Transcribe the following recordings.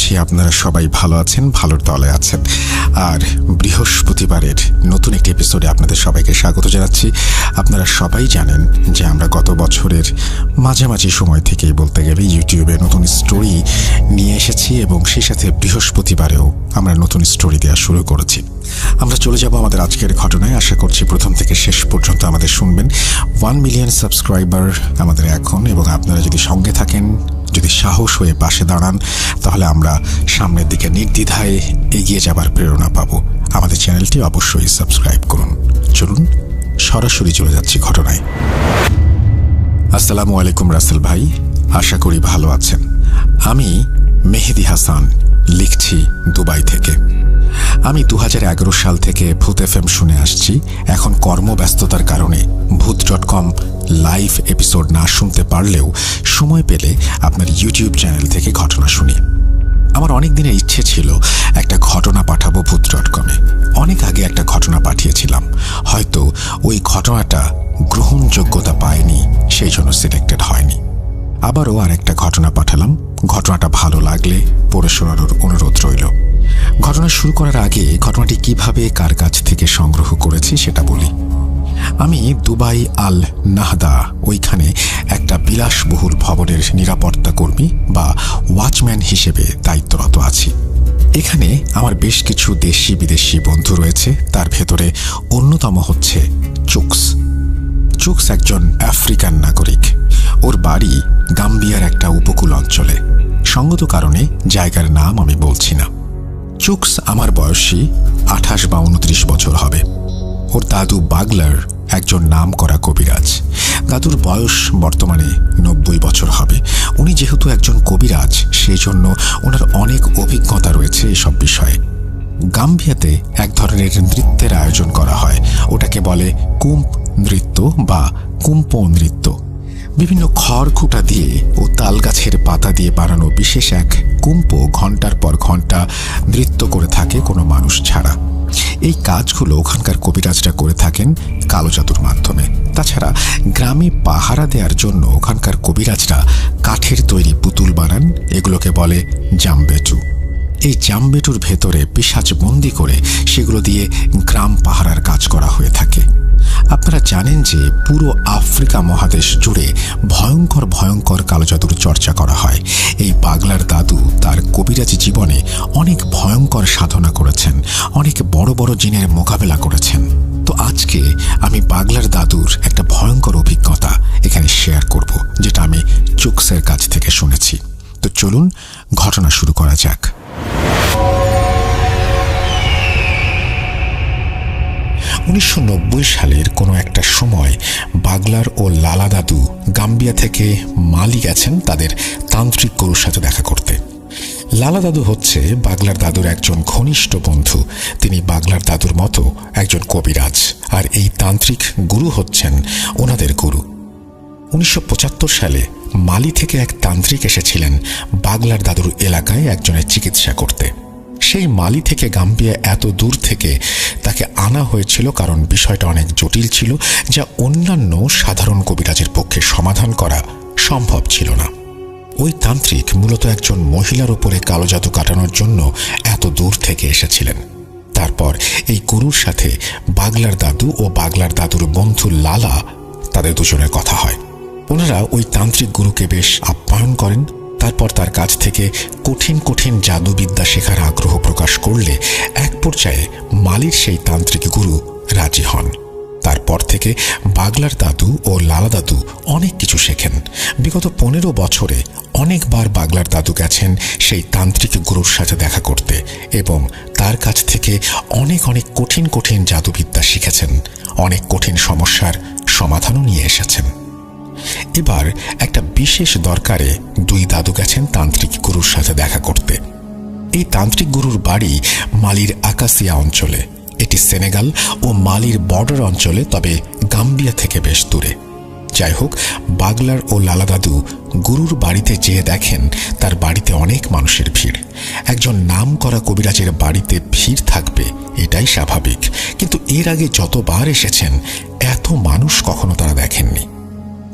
করছি আপনারা সবাই ভালো আছেন, ভালোর দলে আছেন। আর বৃহস্পতিবারের নতুন একটি এপিসোডে আপনাদের সবাইকে স্বাগত জানাচ্ছি। আপনারা সবাই জানেন যে আমরা গত বছরের মাঝামাঝি সময় থেকেই বলতে গেলে ইউটিউবে নতুন স্টোরি নিয়ে এসেছি এবং সেই সাথে বৃহস্পতিবারেও আমরা নতুন স্টোরি দেওয়া শুরু করেছি। আমরা চলে যাব আমাদের আজকের ঘটনায়। আশা করছি প্রথম থেকে শেষ পর্যন্ত আমাদের শুনবেন। 1 মিলিয়ন সাবস্ক্রাইবার আমাদের এখন, এবং আপনারা যদি সঙ্গে থাকেন, যদি সাহস হয়ে পাশে দাঁড়ান, তাহলে আমরা সামনের দিকে নির্দ্বিধায় এগিয়ে যাবার প্রেরণা পাবো। আমাদের চ্যানেলটি অবশ্যই সাবস্ক্রাইব করুন। চলুন সরাসরি চলে যাচ্ছি ঘটনায়। আসসালামু আলাইকুম রাসেল ভাই, আশা করি ভালো আছেন। আমি মেহেদি হাসান, লিখছি দুবাই থেকে। আমি 2011 সাল থেকে ভূত FM শুনে আসছি। এখন কর্মব্যস্ততার কারণে ভূত.com লাইভ এপিসোড না শুনতে পারলেও সময় পেলে আপনার ইউটিউব চ্যানেল থেকে ঘটনা শুনি। আমার অনেক দিনের ইচ্ছে ছিল একটা ঘটনা পাঠাবো ভূত.com-এ। অনেক আগে একটা ঘটনা পাঠিয়েছিলাম, হয়তো ওই ঘটনাটা গ্রহণযোগ্যতা পায়নি, সেই জন্য সিলেক্টেড হয়নি। আবারও আরেকটা ঘটনা পাঠালাম। ঘটনাটা ভালো লাগলে পড়ে শোনানোর অনুরোধ রইল। ঘটনা শুরু করার আগে ঘটনাটি কিভাবে কার কাছ থেকে সংগ্রহ করেছি সেটা বলি। আমি দুবাই আল নাহদা, ওইখানে একটা বিলাসবহুল ভবনের নিরাপত্তা কর্মী বা ওয়াচম্যান হিসেবে দায়িত্বরত আছি। এখানে আমার বেশ কিছু দেশি বিদেশি বন্ধু রয়েছে। তার ভেতরে অন্যতম হচ্ছে চুকস। চুকস একজন আফ্রিকান নাগরিক। ওর বাড়ি গাম্বিয়ার একটা উপকূল অঞ্চলে। সঙ্গত কারণে জায়গার নাম আমি বলছি না। চুকস আমার বয়সী 28 বা 29 বছর হবে। ওর দাদু বাগলার একজন নাম করা কবিরাজ। দাদুর বয়স বর্তমানে 90 বছর হবে। উনি যেহেতু একজন কবিরাজ, সেই জন্য ওনার অনেক অভিজ্ঞতা রয়েছে এসব বিষয়ে। গাম্বিয়াতে এক ধরনের নৃত্যের আয়োজন করা হয়, ওটাকে বলে কুম্প নৃত্য বা কুম্পো নৃত্য। বিভিন্ন খড়খুঁটা দিয়ে ও তাল গাছের পাতা দিয়ে বানানো বিশেষ এক কুম্পো ঘন্টার পর ঘন্টা নৃত্য করে থাকে কোনো মানুষ ছাড়া। এই কাজগুলো ওখানকার কবিরাজরা করে থাকেন কালো জাদুর মাধ্যমে। তাছাড়া গ্রামে পাহারা দেওয়ার জন্য ওখানকার কবিরাজরা কাঠের তৈরি পুতুল বানান, এগুলোকে বলে জামবেটু। এই জামবেটুর ভেতরে পিশাচ বন্দি করে সেগুলো দিয়ে গ্রাম পাহারার কাজ করা হয়ে থাকে। আপনারা জানেন যে পুরো আফ্রিকা মহাদেশ জুড়ে ভয়ঙ্কর ভয়ঙ্কর কালো জাদুর চর্চা করা হয়। এই পাগলার দাদু তার কবিরাজি জীবনে অনেক ভয়ঙ্কর সাধনা করেছেন, অনেক বড় বড় জিনের মোকাবেলা করেছেন। তো আজকে আমি পাগলার দাদুর একটা ভয়ঙ্কর অভিজ্ঞতা এখানে শেয়ার করব, যেটা আমি চুকসের কাছ থেকে শুনেছি। তো চলুন ঘটনা শুরু করা যাক। 1990 সালের কোনো একটা সময় বাগলার ও লালা দাদু গাম্বিয়া থেকে মালি গেছেন তাদের তান্ত্রিক গুরুর সাথে দেখা করতে। লালা দাদু হচ্ছে বাগলার দাদুর একজন ঘনিষ্ঠ বন্ধু। তিনি বাগলার দাদুর মতো একজন কবিরাজ, আর এই তান্ত্রিক গুরু হচ্ছেন ওনাদের গুরু। 1975 সালে মালি থেকে এক তান্ত্রিক এসেছিলেন বাগলার দাদুর এলাকায় একজনের চিকিৎসা করতে। সেই মালি থেকে গাম্বিয়া এত দূর থেকে তাকে আনা হয়েছিল কারণ বিষয়টা অনেক জটিল ছিল, যা অন্যান্য সাধারণ কবিরাজের পক্ষে সমাধান করা সম্ভব ছিল না। ওই তান্ত্রিক মূলত একজন মহিলার উপরে কালো জাদু কাটানোর জন্য এত দূর থেকে এসেছিলেন। তারপর এই গুরুর সাথে বাগলার দাদু ও বাগলার দাদুর বন্ধু লালা, তাদের দুজনের কথা হয়। ওনারা ওই তান্ত্রিক গুরুকে বেশ আপ্যায়ন করেন। তারপর তার কাছ থেকে কঠিন কঠিন জাদুবিদ্যা শেখার আগ্রহ প্রকাশ করলে এক পর্যায়ে মালির সেই তান্ত্রিক গুরু রাজি হন। তারপর থেকে বাগলার দাদু ও লালা দাদু অনেক কিছু শেখেন। বিগত 15 বছরে অনেকবার বাগলার দাদু গেছেন সেই তান্ত্রিক গুরুর সাথে দেখা করতে এবং তার কাছ থেকে অনেক অনেক কঠিন কঠিন জাদুবিদ্যা শিখেছেন। অনেক কঠিন সমস্যার সমাধানও নিয়ে এসেছেন। এবার একটা বিশেষ দরকারে দুই দাদু গেছেন তান্ত্রিক গুরুর সাথে দেখা করতে। এই তান্ত্রিক গুরুর বাড়ি মালির আকাসিয়া অঞ্চলে। এটি সেনেগাল ও মালির বর্ডার অঞ্চলে, তবে গাম্বিয়া থেকে বেশ দূরে। যাই হোক, বাগলার ও লালা দাদু গুরুর বাড়িতে যেয়ে দেখেন তার বাড়িতে অনেক মানুষের ভিড়। একজন নাম করা কবিরাজের বাড়িতে ভিড় থাকবে, এটাই স্বাভাবিক, কিন্তু এর আগে যতবার এসেছেন এত মানুষ কখনো তারা দেখেননি।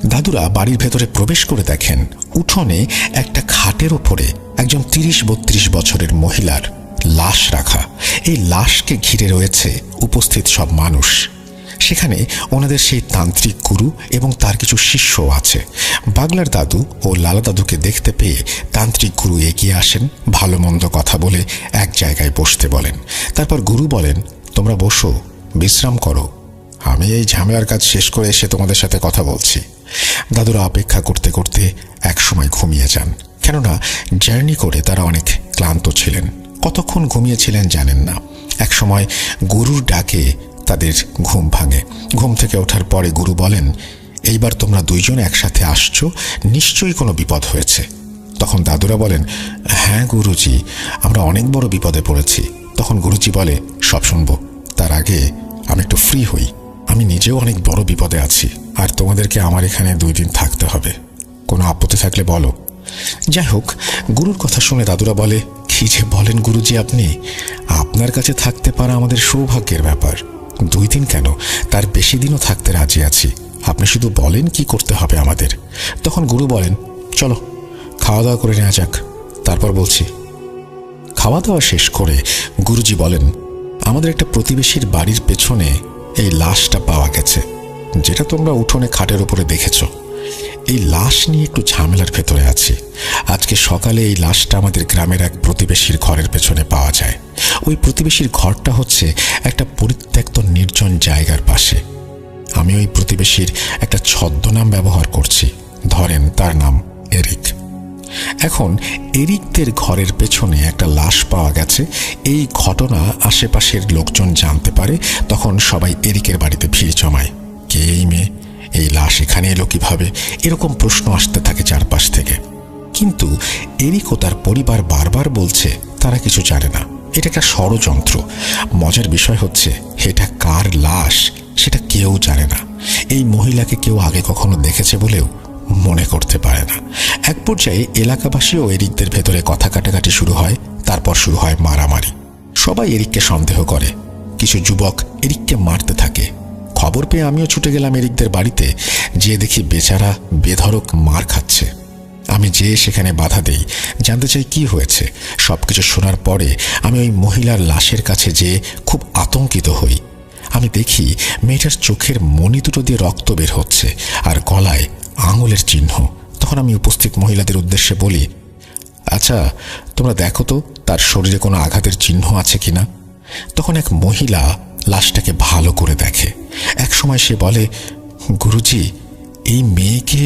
দাদুরা বাড়ির ভেতরে প্রবেশ করে দেখেন উঠোনে একটা খাটের ওপরে একজন ৩০-৩২ বছরের মহিলার লাশ রাখা। এই লাশকে ঘিরে রয়েছে উপস্থিত সব মানুষ। সেখানে ওনাদের সেই তান্ত্রিক গুরু এবং তার কিছু শিষ্যও আছে। বাগলার দাদু ও লালা দাদুকে দেখতে পেয়ে তান্ত্রিক গুরু এগিয়ে আসেন, ভালো মন্দ কথা বলে এক জায়গায় বসতে বলেন। তারপর গুরু বলেন, তোমরা বসো, বিশ্রাম করো, আমি এই ঝামেলার কাজ শেষ করে এসে তোমাদের সাথে কথা বলছি। দাদুরা অপেক্ষা করতে করতে একসময় ঘুমিয়ে যান, কেননা জার্নি করে তারা অনেক ক্লান্ত ছিলেন। কতক্ষণ ঘুমিয়েছিলেন জানেন না। একসময় গুরুর ডাকে তাদের ঘুম ভাঙে। ঘুম থেকে ওঠার পরে গুরু বলেন, এইবার তোমরা দুইজন একসাথে আসছো, নিশ্চয়ই কোনো বিপদ হয়েছে। তখন দাদুরা বলেন, হ্যাঁ গুরুজি, আমরা অনেক বড় বিপদে পড়েছি। তখন গুরুজি বলে, সব শুনবো, তার আগে আমি একটু ফ্রি হই। আমি নিজেও অনেক বড় বিপদে আছি, আর তোমাদেরকে আমার এখানে 2 দিন থাকতে হবে। কোনো আপত্তি থাকলে বলো। যাই হোক, গুরুর কথা শুনে দাদুরা বলে, কি যে বলেন গুরুজি আপনি, আপনার কাছে থাকতে পারা আমাদের সৌভাগ্যের ব্যাপার। 2 দিন কেন, তার বেশি দিনও থাকতে রাজি আছি। আপনি শুধু বলেন কি করতে হবে আমাদের। তখন গুরু বলেন, চলো খাওয়া দাওয়া করে নেওয়া যাক, তারপর বলছি। খাওয়া দাওয়া শেষ করে গুরুজি বলেন, আমাদের একটা প্রতিবেশীর বাড়ির পেছনে এই লাশটা পাওয়া গেছে, যেটা তোমরা উঠোনে খাটের উপরে দেখেছ। এই লাশ নিয়ে একটু ঝামেলার ভেতরে আছি। আজকে সকালে এই লাশটা আমাদের গ্রামের এক প্রতিবেশীর ঘরের পেছনে পাওয়া যায়। ওই প্রতিবেশীর ঘরটা হচ্ছে একটা পরিত্যক্ত নির্জন জায়গার পাশে। আমি ওই প্রতিবেশীর একটা ছদ্মনাম ব্যবহার করছি, ধরেন তার নাম এরিক। এখন এরিকদের ঘরের পেছনে একটা লাশ পাওয়া গেছে। এই ঘটনা আশেপাশের লোকজন জানতে পারে। তখন সবাই এরিকের বাড়িতে ভিড় জমায়। কে এই মেয়ে, এই লাশ এখানে এলো কিভাবে, এরকম প্রশ্ন আসতে থাকে চারপাশ থেকে। কিন্তু এরিক ও তার পরিবার বারবার বলছে তারা কিছু জানে না, এটা একটা ষড়যন্ত্র। মজার বিষয় হচ্ছে এটা কার লাশ সেটা কেউ জানে না। এই মহিলাকে কেউ আগে কখনো দেখেছে বলেও মনে করতে পারে না। এক পর্যায়ে এলাকাবাসী ও এরিকদের ভেতরে কথা কাটাকাটি শুরু হয়। তারপর শুরু হয় মারামারি। সবাই এরিককে সন্দেহ করে। কিছু যুবক এরিককে মারতে থাকে। খবর পেয়ে আমিও ছুটে গেলাম এরিকদের বাড়িতে। যে দেখি বেচারা বেধড়ক মার খাচ্ছে। আমি যেয়ে সেখানে বাধা দেই, জানতে চাই কি হয়েছে। সবকিছু শোনার পরে আমি ওই মহিলার লাশের কাছে যেয়ে খুব আতঙ্কিত হই। আমি দেখি মেয়েটার চোখের মণি দুটো দিয়ে রক্ত বের হচ্ছে আর গলায় আঙুলের চিহ্ন। তখন আমি উপস্থিত মহিলাদের উদ্দেশ্যে বলি, আচ্ছা তোমরা দেখো তো তার শরীরে কোনো আঘাতের চিহ্ন আছে কিনা। তখন এক মহিলা লাশটাকে ভালো করে দেখে। এক সময় সে বলে, গুরুজি, এই মেয়েকে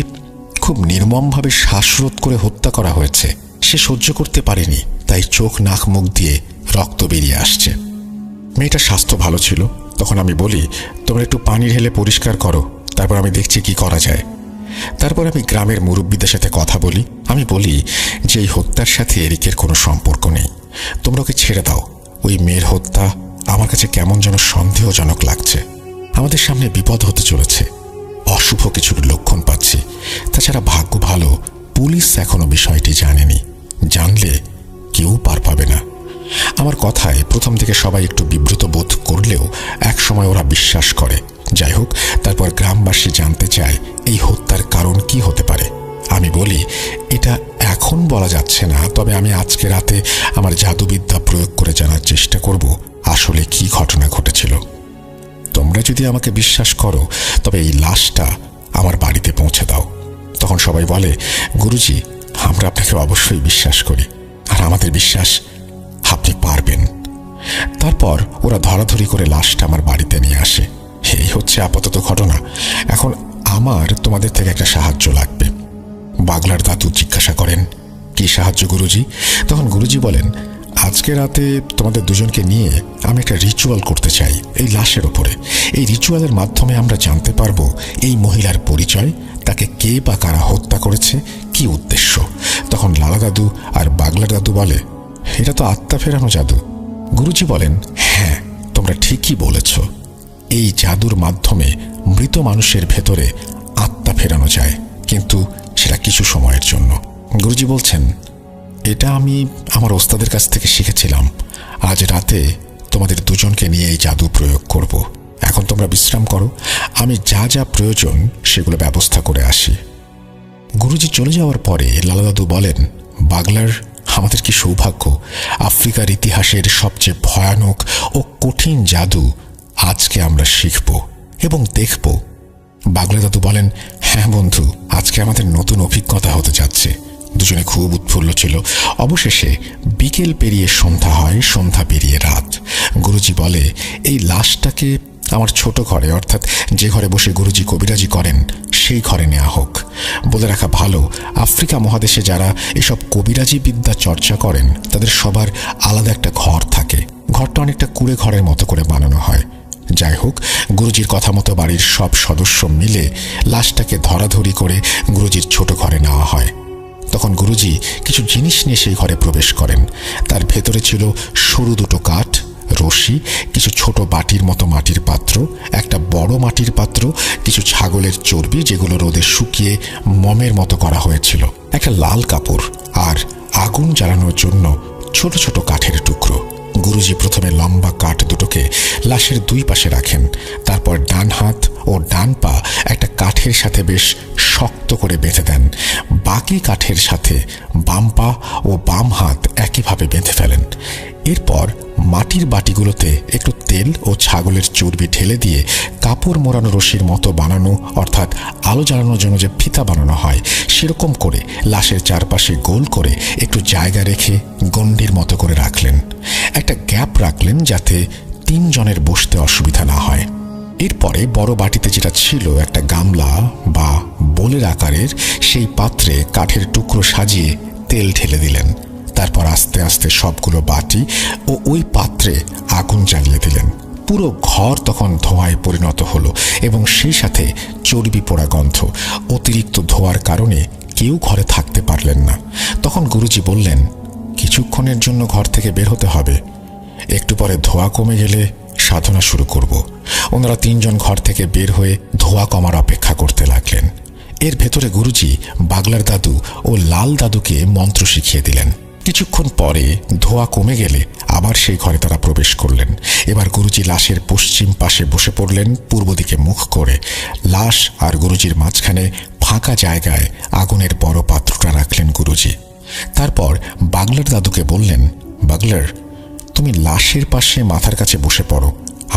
খুব নির্মমভাবে শ্বাসরোধ করে হত্যা করা হয়েছে। সে সহ্য করতে পারেনি, তাই চোখ নাক মুখ দিয়ে রক্ত বেরিয়ে আসছে। মেয়েটার স্বাস্থ্য ভালো ছিল। তখন আমি বলি, তোমরা একটু পানি ঢেলে পরিষ্কার করো, তারপর আমি দেখছি কি করা যায়। তারপর আমি গ্রামের মুরব্বীদের সাথে কথা বলি। আমি বলি যে এই হত্যার সাথে এরিকের কোনো সম্পর্ক নেই, তোমরা ওকে ছেড়ে দাও। ওই মেয়ের হত্যা আমার কাছে কেমন যেন সন্দেহজনক লাগছে। আমাদের সামনে বিপদ হতে চলেছে, অশুভ কিছুর লক্ষণ পাচ্ছি। তাছাড়া ভাগ্য ভালো পুলিশ এখনো বিষয়টি জানেনি, জানলে কেউ পার পাবে না। আমার কথায় প্রথম থেকে সবাই একটু বিব্রত বোধ করলেও এক সময় ওরা বিশ্বাস করে। যাই হোক, তারপর গ্রামবাসী জানতে চায় এই হত্যার কারণ কি হতে পারে। আমি বলি, এটা এখন বলা যাচ্ছে না, তবে আমি আজকে রাতে আমার জাদুবিদ্যা প্রয়োগ করে জানার চেষ্টা করব আসলে কি ঘটনা ঘটেছিল। তোমরা যদি আমাকে বিশ্বাস করো তবে এই লাশটা আমার বাড়িতে পৌঁছে দাও। তখন সবাই বলে, গুরুজি, আমরা আপনাকে অবশ্যই বিশ্বাস করি, আর আমাদের বিশ্বাস আপনি পারবেন। তারপর ওরা ধরাধরি করে লাশটা আমার বাড়িতে নিয়ে আসে। এই হচ্ছে আপাতত ঘটনা। এখন আমার তোমাদের থেকে একটা সাহায্য লাগবে। বাগলার দাদু জিজ্ঞাসা করেন, কি সাহায্য গুরুজি? তখন গুরুজি বলেন, আজকে রাতে তোমাদের দুজনকে নিয়ে আমি একটা রিচুয়াল করতে চাই এই লাশের ওপরে। এই রিচুয়ালের মাধ্যমে আমরা জানতে পারবো এই মহিলার পরিচয়, তাকে কে বা কারা হত্যা করেছে, কি উদ্দেশ্য। তখন লালা দাদু আর বাগলার দাদু বলে, এটা তো আত্মা ফেরানো জাদু। গুরুজি বলেন, হ্যাঁ, তোমরা ঠিকই বলেছ। এই জাদুর মাধ্যমে মৃত মানুষের ভেতরে আত্মা ফেরানো যায়, কিন্তু সেটা কিছু সময়ের জন্য। গুরুজি বলছেন, এটা আমি আমার ওস্তাদের কাছ থেকে শিখেছিলাম। আজ রাতে তোমাদের দুজনকে নিয়ে এই জাদু প্রয়োগ করব। এখন তোমরা বিশ্রাম করো, আমি যা যা প্রয়োজন সেগুলো ব্যবস্থা করে আসি। গুরুজি চলে যাওয়ার পরে লালা দাদু বলেন, বাগলার, আমাদের কি সৌভাগ্য, আফ্রিকার ইতিহাসের সবচেয়ে ভয়ানক ও কঠিন জাদু আজকে আমরা শিখব এবং দেখব। বাগলা দাদু বলেন, হ্যাঁ বন্ধু, আজকে আমাদের নতুন অভিজ্ঞতা হতে যাচ্ছে। দুজনে খুব উৎফুল্ল ছিল। অবশেষে বিকেল পেরিয়ে সন্ধ্যা হয়, সন্ধ্যা পেরিয়ে রাত। গুরুজি বলে, এই লাশটাকে আমার ছোট ঘরে, অর্থাৎ যে ঘরে বসে গুরুজি কবিরাজি করেন সেই ঘরে নেওয়া হোক। বলে রাখা ভালো, আফ্রিকা মহাদেশে যারা এসব কবিরাজি বিদ্যা চর্চা করেন তাদের সবার আলাদা একটা ঘর থাকে। ঘরটা অনেকটা কুঁড়ে ঘরের মতো করে বানানো হয়। যাই হোক, গুরুজির কথা মতো বাড়ির সব সদস্য মিলে লাশটাকে ধরাধরি করে গুরুজির ছোট ঘরে নেওয়া হয়। তখন গুরুজি কিছু জিনিস নিয়ে সেই ঘরে প্রবেশ করেন। তার ভেতরে ছিল সরু দুটো কাঠ, রশি, কিছু ছোট বাটির মতো মাটির পাত্র, একটা বড় মাটির পাত্র, কিছু ছাগলের চর্বি যেগুলো রোদে শুকিয়ে মমের মতো করা হয়েছিল, একটা লাল কাপড় আর আগুন জ্বালানোর জন্য ছোট ছোট কাঠের টুকরো। গুরুজি প্রথমে লম্বা কাঠ দুটোকে লাশের দুই পাশে রাখেন। তারপর ডান হাত ও ডান পা একটা কাঠের সাথে বেশ শক্ত করে বেঁধে দেন। বাকি কাঠের সাথে বাম পা ও বাম হাত একইভাবে বেঁধে ফেলেন। এরপর মাটির বাটিগুলোতে একটু তেল ও ছাগলের চর্বি ঢেলে দিয়ে কাপড় মোড়ানো রশির মতো বানানো, অর্থাৎ আলো জ্বালানোর জন্য যে ফিতা বানানো হয় সেরকম করে লাশের চারপাশে গোল করে একটু জায়গা রেখে গণ্ডির মতো করে রাখলেন। একটা গ্যাপ রাখলেন যাতে 3 জনের বসতে অসুবিধা না হয়। এরপরে বড় বাটিতে যেটা ছিল একটা গামলা বা বোলের আকারের, সেই পাত্রে কাঠের টুকরো সাজিয়ে তেল ঢেলে দিলেন। তারপর আস্তে আস্তে সবগুলো বাটি ও ওই পাত্রে আগুন জ্বালিয়ে দিলেন। পুরো ঘর তখন ধোঁয়ায় পরিণত হলো এবং সেই সাথে চর্বি পোড়া গন্ধ। অতিরিক্ত ধোঁয়ার কারণে কেউ ঘরে থাকতে পারলেন না। তখন গুরুজি বললেন, কিছুক্ষণের জন্য ঘর থেকে বের হতে হবে, একটু পরে ধোঁয়া কমে গেলে সাধনা শুরু করব। ওনারা 3 জন ঘর থেকে বের হয়ে ধোঁয়া কমার অপেক্ষা করতে লাগলেন। এর ভেতরে গুরুজি বাগলার দাদু ও লাল দাদুকে মন্ত্র শিখিয়ে দিলেন। কিছুক্ষণ পরে ধোঁয়া কমে গেলে আবার সেই ঘরে তারা প্রবেশ করলেন। এবার গুরুজি লাশের পশ্চিম পাশে বসে পড়লেন, পূর্ব দিকে মুখ করে। লাশ আর গুরুজির মাঝখানে ফাঁকা জায়গায় আগুনের বড় পাত্রটা রাখলেন গুরুজি। তারপর বাগলার দাদুকে বললেন, বাগলার, তুমি লাশের পাশে মাথার কাছে বসে পড়ো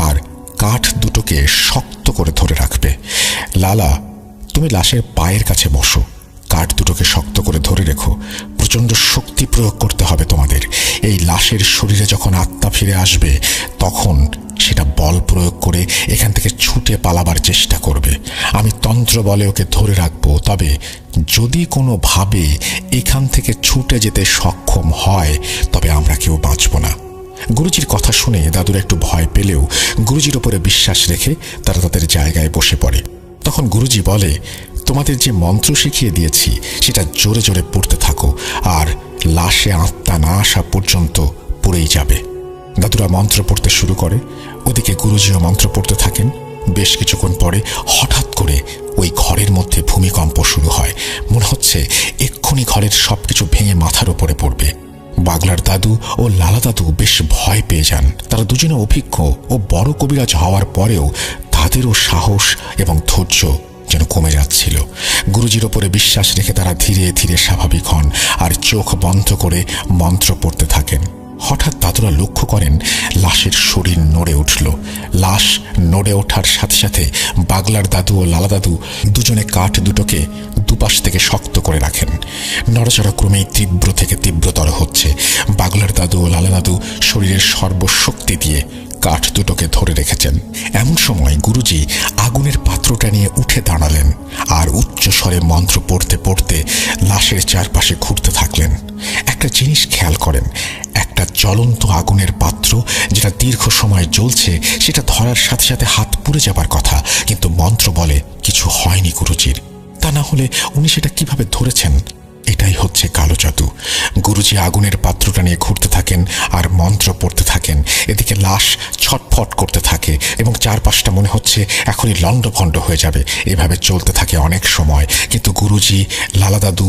আর কাঠ দুটোকে শক্ত করে ধরে রাখবে। লালা, তুমি লাশের পায়ের কাছে বসো, কাঠ দুটোকে শক্ত করে ধরে রেখো। প্রচণ্ড শক্তি প্রয়োগ করতে হবে তোমাদের। এই লাশের শরীরে যখন আত্মা ফিরে আসবে তখন সেটা বল প্রয়োগ করে এখান থেকে ছুটে পালাবার চেষ্টা করবে। আমি তন্ত্র বলে ওকে ধরে রাখবো, তবে যদি কোনোভাবে এখান থেকে ছুটে যেতে সক্ষম হয় তবে আমরা কেউ বাঁচব না। গুরুজির কথা শুনে দাদুরা একটু ভয় পেলেও গুরুজির ওপরে বিশ্বাস রেখে তারা তাদের জায়গায় বসে পড়ে। তখন গুরুজি বলে, তোমাদের যে মন্ত্র শিখিয়ে দিয়েছি সেটা জোরে জোরে পড়তে থাকো, আর লাশে আত্মা না আসা পর্যন্ত পড়েই যাবে। দাদুরা মন্ত্র পড়তে শুরু করে, ওদিকে গুরুজিও মন্ত্র পড়তে থাকেন। বেশ কিছুক্ষণ পরে হঠাৎ করে ওই ঘরের মধ্যে ভূমিকম্প শুরু হয়। মনে হচ্ছে এক্ষুনি ঘরের সবকিছু ভেঙে মাথার উপরে পড়বে। বাগলার দাদু ও লালা দাদু বেশ ভয় পেয়ে যান। তারা দুজনে অভিজ্ঞ ও বড় কবিরাজ হওয়ার পরেও তাদেরও সাহস এবং ধৈর্য যেন কমে যাচ্ছিল। গুরুজির ওপরে বিশ্বাস রেখে তারা ধীরে ধীরে স্বাভাবিক হন আর চোখ বন্ধ করে মন্ত্র পড়তে থাকেন। হঠাৎ দাদুরা লক্ষ্য করেন লাশের শরীর নড়ে উঠল। লাশ নড়ে ওঠার সাথে সাথে বাগলার দাদু ও লালা দাদু দুজনে কাঠ দুটোকে দুপাশ থেকে শক্ত করে রাখেন। নড়াচড়া ক্রমেই তীব্র থেকে তীব্রতর হচ্ছে। বাগলার দাদু ও লালা দাদু শরীরের সর্বশক্তি দিয়ে কাঠ দুটোকে ধরে রেখেছেন। এমন সময় গুরুজি আগুনের পাত্রটা নিয়ে উঠে দাঁড়ালেন আর উচ্চ স্বরে মন্ত্র পড়তে পড়তে লাশের চারপাশে ঘুরতে থাকলেন। একটা জিনিস খেয়াল করেন, একটা জ্বলন্ত আগুনের পাত্র যেটা দীর্ঘ সময় জ্বলছে সেটা ধরার সাথে সাথে হাত পুড়ে যাবার কথা, কিন্তু মন্ত্র বলে কিছু হয়নি গুরুজির। তা না হলে উনি সেটা কিভাবে ধরেছেন? এটাই হচ্ছে কালো জাদু। গুরুজি আগুনের পাত্রটা নিয়ে ঘুরতে থাকেন আর মন্ত্র পড়তে থাকেন। এদিকে লাশ ছটফট করতে থাকে এবং চারপাশটা মনে হচ্ছে এখনই লণ্ডভণ্ড হয়ে যাবে। এভাবে চলতে থাকে অনেক সময়, কিন্তু গুরুজি, লালা দাদু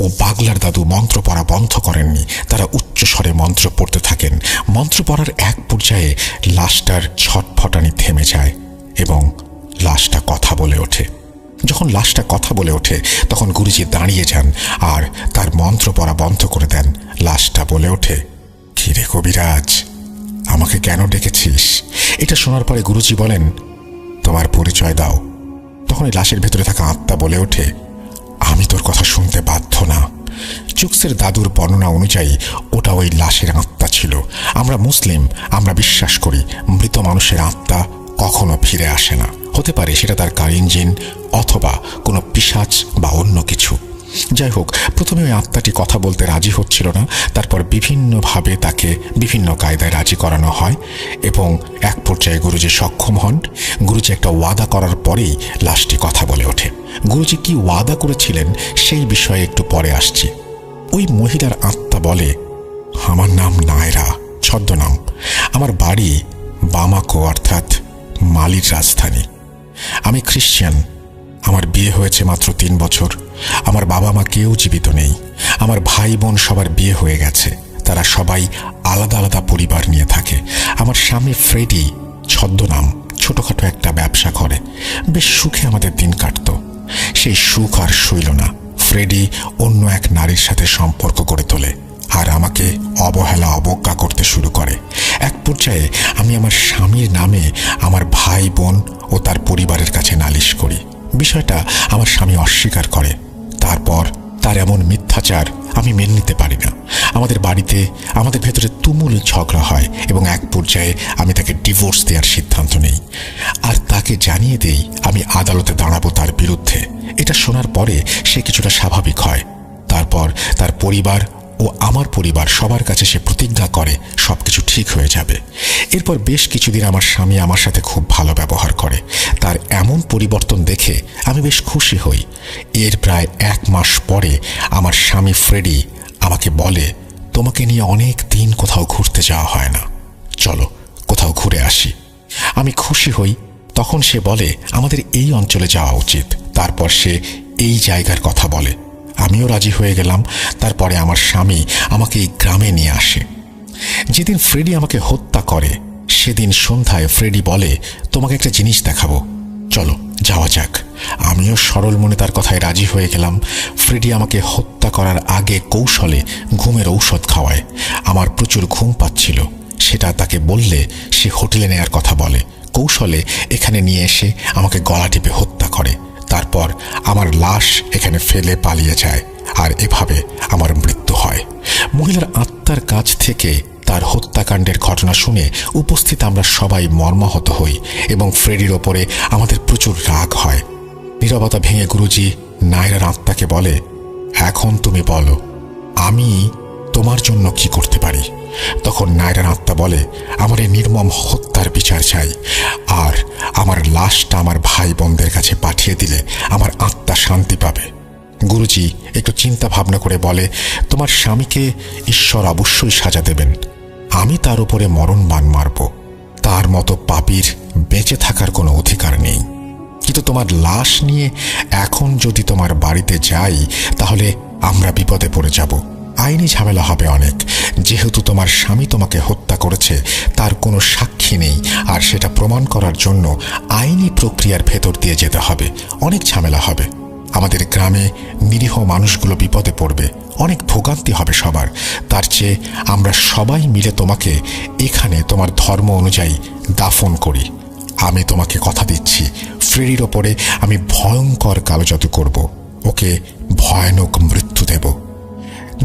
ও বাগলার দাদু মন্ত্র পড়া বন্ধ করেননি। তারা উচ্চ স্বরে মন্ত্র পড়তে থাকেন। মন্ত্র পড়ার এক পর্যায়ে লাশটার ছটফটানি থেমে যায় এবং লাশটা কথা বলে ওঠে। যখন লাশটা কথা বলে ওঠে তখন গুরুজি দাঁড়িয়ে যান আর তার মন্ত্র পড়া বন্ধ করে দেন। লাশটা বলে ওঠে, কি রে কবিরাজ, আমাকে কেন ডেকেছিস? এটা শোনার পরে গুরুজি বলেন, তোমার পরিচয় দাও। তখন এই লাশের ভেতরে থাকা আত্মা বলে ওঠে, আমি তোর কথা শুনতে বাধ্য না। চুকসের দাদুর বর্ণনা অনুযায়ী ওটা ওই লাশের আত্মা ছিল। আমরা মুসলিম, আমরা বিশ্বাস করি মৃত মানুষের আত্মা কখনো ফিরে আসে না। হতে পারে সেটা তার কার ইঞ্জিন অথবা কোনো পিশাচ বা অন্য কিছু। যাই হোক, প্রথমে ওই আত্মাটি কথা বলতে রাজি হচ্ছিল না। তারপর বিভিন্নভাবে তাকে বিভিন্ন কায়দায় রাজি করানো হয় এবং এক পর্যায়ে গুরুজি সক্ষম হন। গুরুজি একটা ওয়াদা করার পরেই লাশটি কথা বলে ওঠে। গুরুজি কি ওয়াদা করেছিলেন সেই বিষয়ে একটু পরে আসছি। ওই মহিলার আত্মা বলে, আমার নাম নায়রা, ছদ্মনাম। আমার বাড়ি বামাকো অর্থাৎ মালির রাজধানী। আমি খ্রিস্টান। আমার বিয়ে হয়েছে মাত্র 3 বছর। আমার বাবা মা কেউ জীবিত নেই। আমার ভাই বোন সবার বিয়ে হয়ে গেছে। তারা সবাই আলাদা আলাদা পরিবার নিয়ে থাকে। আমার স্বামী ফ্রেডি, ছদ্মনাম, ছোটখাটো একটা ব্যবসা করে। বেশ সুখে আমাদের দিন কাটত। সেই সুখ আর সইল না। ফ্রেডি অন্য এক নারীর সাথে সম্পর্ক গড়ে তোলে আর আমাকে অবহেলা অবজ্ঞা করতে শুরু করে। এক পর্যায়ে আমি আমার স্বামীর নামে আমার ভাই বোন ও তার পরিবারের কাছে নালিশ করি। বিষয়টা আমার স্বামী অস্বীকার করে। তারপর তার এমন মিথ্যাচার আমি মেনে নিতে পারি না। আমাদের বাড়িতে আমাদের ভেতরে তুমুল ঝগড়া হয় এবং এক পর্যায়ে আমি তাকে ডিভোর্স দেওয়ার সিদ্ধান্ত নেই আর তাকে জানিয়ে দেই আমি আদালতে দাঁড়াবো তার বিরুদ্ধে। এটা শোনার পরে সে কিছুটা স্বাভাবিক হয়। তারপর তার পরিবার ও আমার পরিবার সবার কাছে সে প্রতিজ্ঞা করে সবকিছু ঠিক হয়ে যাবে। এরপর বেশ কিছুদিন আমার স্বামী আমার সাথে খুব ভালো ব্যবহার করে। তার এমন পরিবর্তন দেখে আমি বেশ খুশি হই। এর প্রায় 1 মাস পরে আমার স্বামী ফ্রেডি আমাকে বলে, তোমাকে নিয়ে অনেক দিন কোথাও ঘুরতে যাওয়া হয় না, চলো কোথাও ঘুরে আসি। আমি খুশি হই। তখন সে বলে আমাদের এই অঞ্চলে যাওয়া উচিত। তারপর সে এই জায়গার কথা বলে। আমিও রাজি হয়ে গেলাম। তারপরে আমার স্বামী আমাকে এই গ্রামে নিয়ে আসে। যেদিন ফ্রেডি আমাকে হত্যা করে সেদিন সন্ধ্যায় ফ্রেডি বলে, তোমাকে একটা জিনিস দেখাবো, চলো যাওয়া যাক। আমিও সরল মনে তার কথায় রাজি হয়ে গেলাম। ফ্রেডি আমাকে হত্যা করার আগে কৌশলে ঘুমের ঔষধ খাওয়ায়। আমার প্রচুর ঘুম পাচ্ছিল। সেটা তাকে বললে সে হোটেলে নেয়ার কথা বলে। কৌশলে এখানে নিয়ে এসে আমাকে গলা টিপে হত্যা করে। তারপর আমার লাশ এখানে ফেলে পালিয়ে যায় আর এভাবে আমার মৃত্যু হয়। মহিলার আত্মার কাছ থেকে তার হত্যাকাণ্ডের ঘটনা শুনে উপস্থিত আমরা সবাই মর্মাহত হই এবং ফ্রেডির ওপরে আমাদের প্রচুর রাগ হয়। নীরবতা ভেঙে গুরুজি নায়রার আত্মাকে বলে, এখন তুমি বলো আমি তোমার জন্য কি করতে পারি? তখন নায়রার আত্মা বলে, আমার এই নির্মম হত্যার বিচার চাই আর আমার লাশটা আমার ভাই বোনদের কাছে পাঠিয়ে দিলে আমার আত্মা শান্তি পাবে। গুরুজি একটু চিন্তা ভাবনা করে বলে, তোমার স্বামীকে ঈশ্বর অবশ্যই সাজা দেবেন। আমি তার উপরে মরণবাণ মারব। তার মতো পাপীর বেঁচে থাকার কোনো অধিকার নেই। কিন্তু তোমার লাশ নিয়ে এখন যদি তোমার বাড়িতে যাই তাহলে আমরা বিপদে পড়ে যাব। আইনি ঝামেলা হবে অনেক। যেহেতু তোমার স্বামী তোমাকে হত্যা করেছে তার কোনো সাক্ষী নেই আর সেটা প্রমাণ করার জন্য আইনি প্রক্রিয়ার ভেতর দিয়ে যেতে হবে। অনেক ঝামেলা হবে। আমাদের গ্রামে নিরীহ মানুষগুলো বিপদে পড়বে। অনেক ভোগান্তি হবে সবার। তার চেয়ে আমরা সবাই মিলে তোমাকে এখানে তোমার ধর্ম অনুযায়ী দাফন করি। আমি তোমাকে কথা দিচ্ছি, ফ্রেডির ওপরে আমি ভয়ঙ্কর কালো জাদু করব। ওকে ভয়ানক মৃত্যু দেব।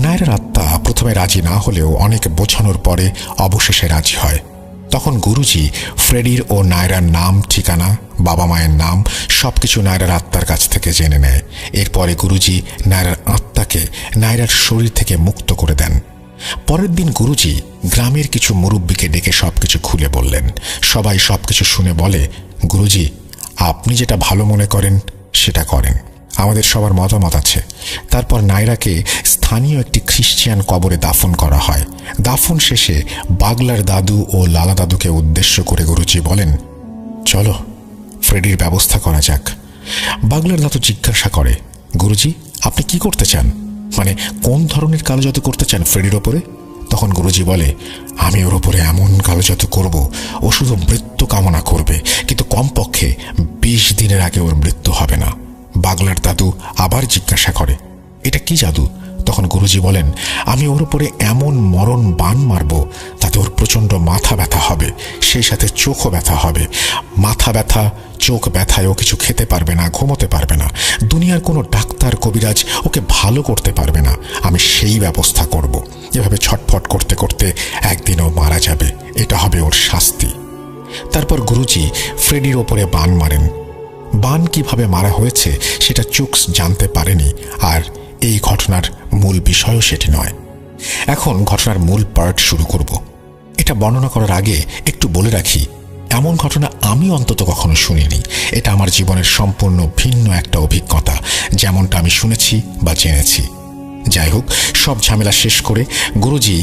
নায়রার আত্মা প্রথমে রাজি না হলেও অনেক বোঝানোর পরে অবশেষে রাজি হয়। তখন গুরুজি ফ্রেডির ও নায়রার নাম, ঠিকানা, বাবা মায়ের নাম সবকিছু নায়রার আত্মার কাছ থেকে জেনে নেয়। এরপরে গুরুজি নায়রার আত্মাকে নায়রার শরীর থেকে মুক্ত করে দেন। পরের দিন গুরুজি গ্রামের কিছু মুরব্বীকে ডেকে সবকিছু খুলে বললেন। সবাই সবকিছু শুনে বলে, গুরুজি আপনি যেটা ভালো মনে করেন সেটা করেন, আমাদের সবার মতামত আছে। তারপর নায়রাকে স্থানীয় একটি খ্রিস্টান কবরে দাফন করা হয়। দাফন শেষে বাগলার দাদু ও লালা দাদুকে উদ্দেশ্য করে গুরুজি বলেন, চলো ফ্রেডির ব্যবস্থা করা যাক। বাগলার দাদু জিজ্ঞাসা করে, গুরুজি আপনি কি করতে চান? মানে কোন ধরনের কালো জাদু করতে চান ফ্রেডির ওপরে? তখন গুরুজি বলে, আমি ওর উপরে এমন কালো জাদু করব, ও শুধু মৃত্যু কামনা করবে, কিন্তু কমপক্ষে 20 দিনের আগে ওর মৃত্যু হবে না। বাগলার দাদু আবার জিজ্ঞাসা করে, এটা কি জাদু? তখন গুরুজি বলেন, আমি ওর উপরে এমন মরণ বান মারব তাতে ওর প্রচন্ড মাথা ব্যথা হবে, সেই সাথে চোখও ব্যথা হবে। মাথা ব্যথা, চোখ ব্যথায় ও কিছু খেতে পারবে না, ঘুমোতে পারবে না। দুনিয়ার কোনো ডাক্তার কবিরাজ ওকে ভালো করতে পারবে না। আমি সেই ব্যবস্থা করব। এভাবে ছটফট করতে করতে একদিন ও মারা যাবে। এটা হবে ওর শাস্তি। তারপর গুরুজি ফ্রেডির ওপরে বান মারেন। বান কিভাবে মারা হয়েছে সেটা চুকস জানতে পারেনি, আর এই ঘটনার মূল বিষয়ও সেটি নয়। এখন ঘটনার মূল পার্ট শুরু করব। এটা বর্ণনা করার আগে একটু বলে রাখি, এমন ঘটনা আমি অন্তত কখনো শুনিনি। এটা আমার জীবনের সম্পূর্ণ ভিন্ন একটা অভিজ্ঞতা, যেমনটা আমি শুনেছি বা জেনেছি। যাই হোক, সব ঝামেলা শেষ করে গুরুজি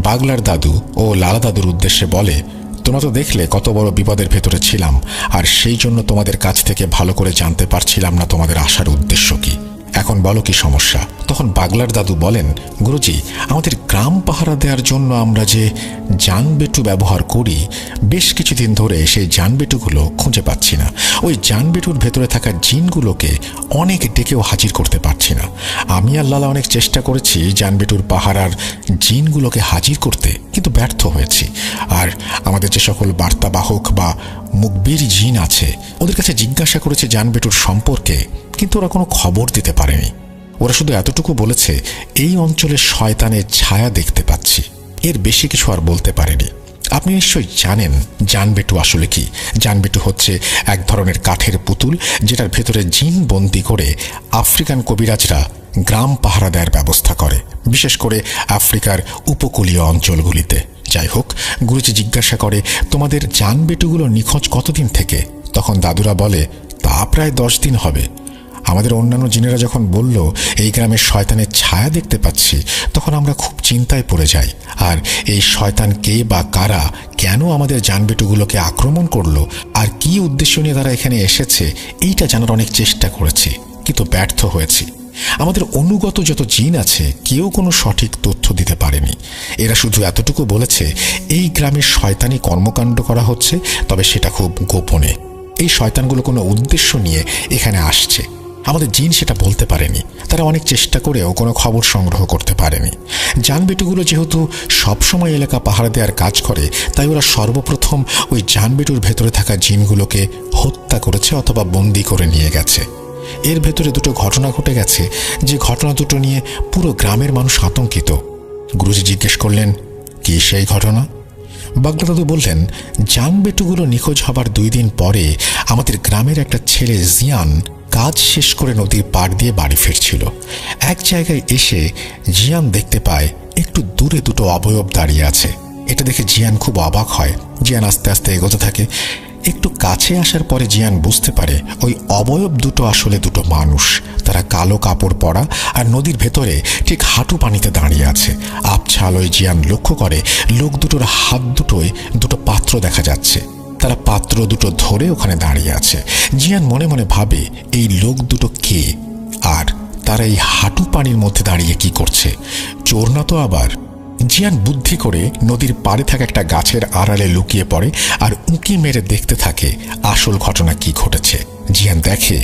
বাগলার দাদু ও লালা দাদুর উদ্দেশ্যে বলে, তোমরা তো দেখলে কত বড় বিপদের ভেতরে ছিলাম, আর সেই জন্য তোমাদের কাছ থেকে ভালো করে জানতে পারছিলাম না তোমাদের আসার উদ্দেশ্য কি। এখন বলো কি সমস্যা? তখন বাগলার দাদু বলেন, গুরুজি, আমাদের গ্রাম পাহারা দেওয়ার জন্য আমরা যে জানবেটু ব্যবহার করি, বেশ কিছুদিন ধরে সেই জানবেটুগুলো খুঁজে পাচ্ছি না। ওই জানবেটুর ভেতরে থাকা জিনগুলোকে অনেক ডেকেও হাজির করতে পারছি না। আমি আর লালা অনেক চেষ্টা করেছি জানবেটুর পাহারার জিনগুলোকে হাজির করতে, কিন্তু ব্যর্থ হয়েছি। আর আমাদের যে সকল বার্তাবাহক বা মুকবির জিন আছে, ওদের কাছে জিজ্ঞাসা করেছে জানবেটুর সম্পর্কে, কিন্তু ওরা কোনো খবর দিতে পারেনি। ওরা শুধু এতটুকু বলেছে, এই অঞ্চলে শয়তানের ছায়া দেখতে পাচ্ছি। এর বেশি কিছু আর বলতে পারেনি। আপনি নিশ্চয়ই জানেন জানবেটু আসলে কি। জানবেটু হচ্ছে এক ধরনের কাঠের পুতুল, যেটার ভেতরে জিন বন্দি করে আফ্রিকান কবিরাজরা গ্রাম পাহারা দেওয়ার ব্যবস্থা করে, বিশেষ করে আফ্রিকার উপকূলীয় অঞ্চলগুলিতে। যাই হোক, গুরুজি জিজ্ঞাসা করে, তোমাদের জানবেটুগুলো নিখোঁজ কতদিন থেকে? তখন দাদুরা বলে, তা প্রায় 10 দিন হবে। আমাদের অন্যান্য জিনেরা যখন বলল এই গ্রামের শয়তানের ছায়া দেখতে পাচ্ছি, তখন আমরা খুব চিন্তায় পড়ে যাই। আর এই শয়তান কে বা কারা, কেন আমাদের জানবেটুগুলোকে আক্রমণ করলো, আর কি উদ্দেশ্য নিয়ে তারা এখানে এসেছে, এইটা জানার অনেক চেষ্টা করেছি, কিন্তু ব্যর্থ হয়েছি। আমাদের অনুগত যত জিন আছে, কেউ কোনো সঠিক তথ্য দিতে পারেনি। এরা শুধু এতটুকু বলেছে এই গ্রামে শয়তানি কর্মকাণ্ড করা হচ্ছে, তবে সেটা খুব গোপনে। এই শয়তানগুলো কোনো উদ্দেশ্য নিয়ে এখানে আসছে। আমাদের জিন সেটা বলতে পারেনি। তারা অনেক চেষ্টা করেও কোনো খবর সংগ্রহ করতে পারেনি। জানবেটুগুলো যেহেতু সবসময় এলাকা পাহারা দেওয়ার কাজ করে, তাই ওরা সর্বপ্রথম ওই জানবেটুর ভেতরে থাকা জিনগুলোকে হত্যা করেছে অথবা বন্দি করে নিয়ে গেছে। এর ভেতরে দুটো ঘটনা ঘটে গেছে, যে ঘটনা দুটো নিয়ে পুরো গ্রামের মানুষ আতঙ্কিত। গুরুজি জিজ্ঞেস করলেন, কি সেই ঘটনা? বাগলা দাদু বললেন, জানবেটুগুলো নিখোঁজ হবার 2 দিন পরে আমাদের গ্রামের একটা ছেলে জিয়ান কাজ শেষ করে নদীর পাড় দিয়ে বাড়ি ফিরছিল। এক জায়গায় এসে জিয়ান দেখতে পায় একটু দূরে দুটো অবয়ব দাঁড়িয়ে আছে। এটা দেখে জিয়ান খুব অবাক হয়। জিয়ান আস্তে আস্তে এগোতে থাকে। একটু কাছে আসার পরে জিয়ান বুঝতে পারে ওই অবয়ব দুটো আসলে দুটো মানুষ। তারা কালো কাপড় পরা আর নদীর ভেতরে ঠিক হাঁটু পানিতে দাঁড়িয়ে আছে। আবছা আলোয় জিয়ান লক্ষ্য করে লোক দুটোর হাত দুটোয় দুটো পাত্র দেখা যাচ্ছে। তারা পাত্র দুটো ধরে ওখানে দাঁড়িয়ে আছে। জিয়ান মনে মনে ভাবে, এই লোক দুটো কে, আর তারা এই হাঁটু পানির মধ্যে দাঁড়িয়ে কি করছে? চোর না তো আবার? জিয়ান বুদ্ধি করে নদীর পাড়ে থাকা একটা গাছের আড়ালে লুকিয়ে পড়ে আর উঁকি মেরে দেখতে থাকে আসল ঘটনা কি ঘটেছে। জিয়ান দেখে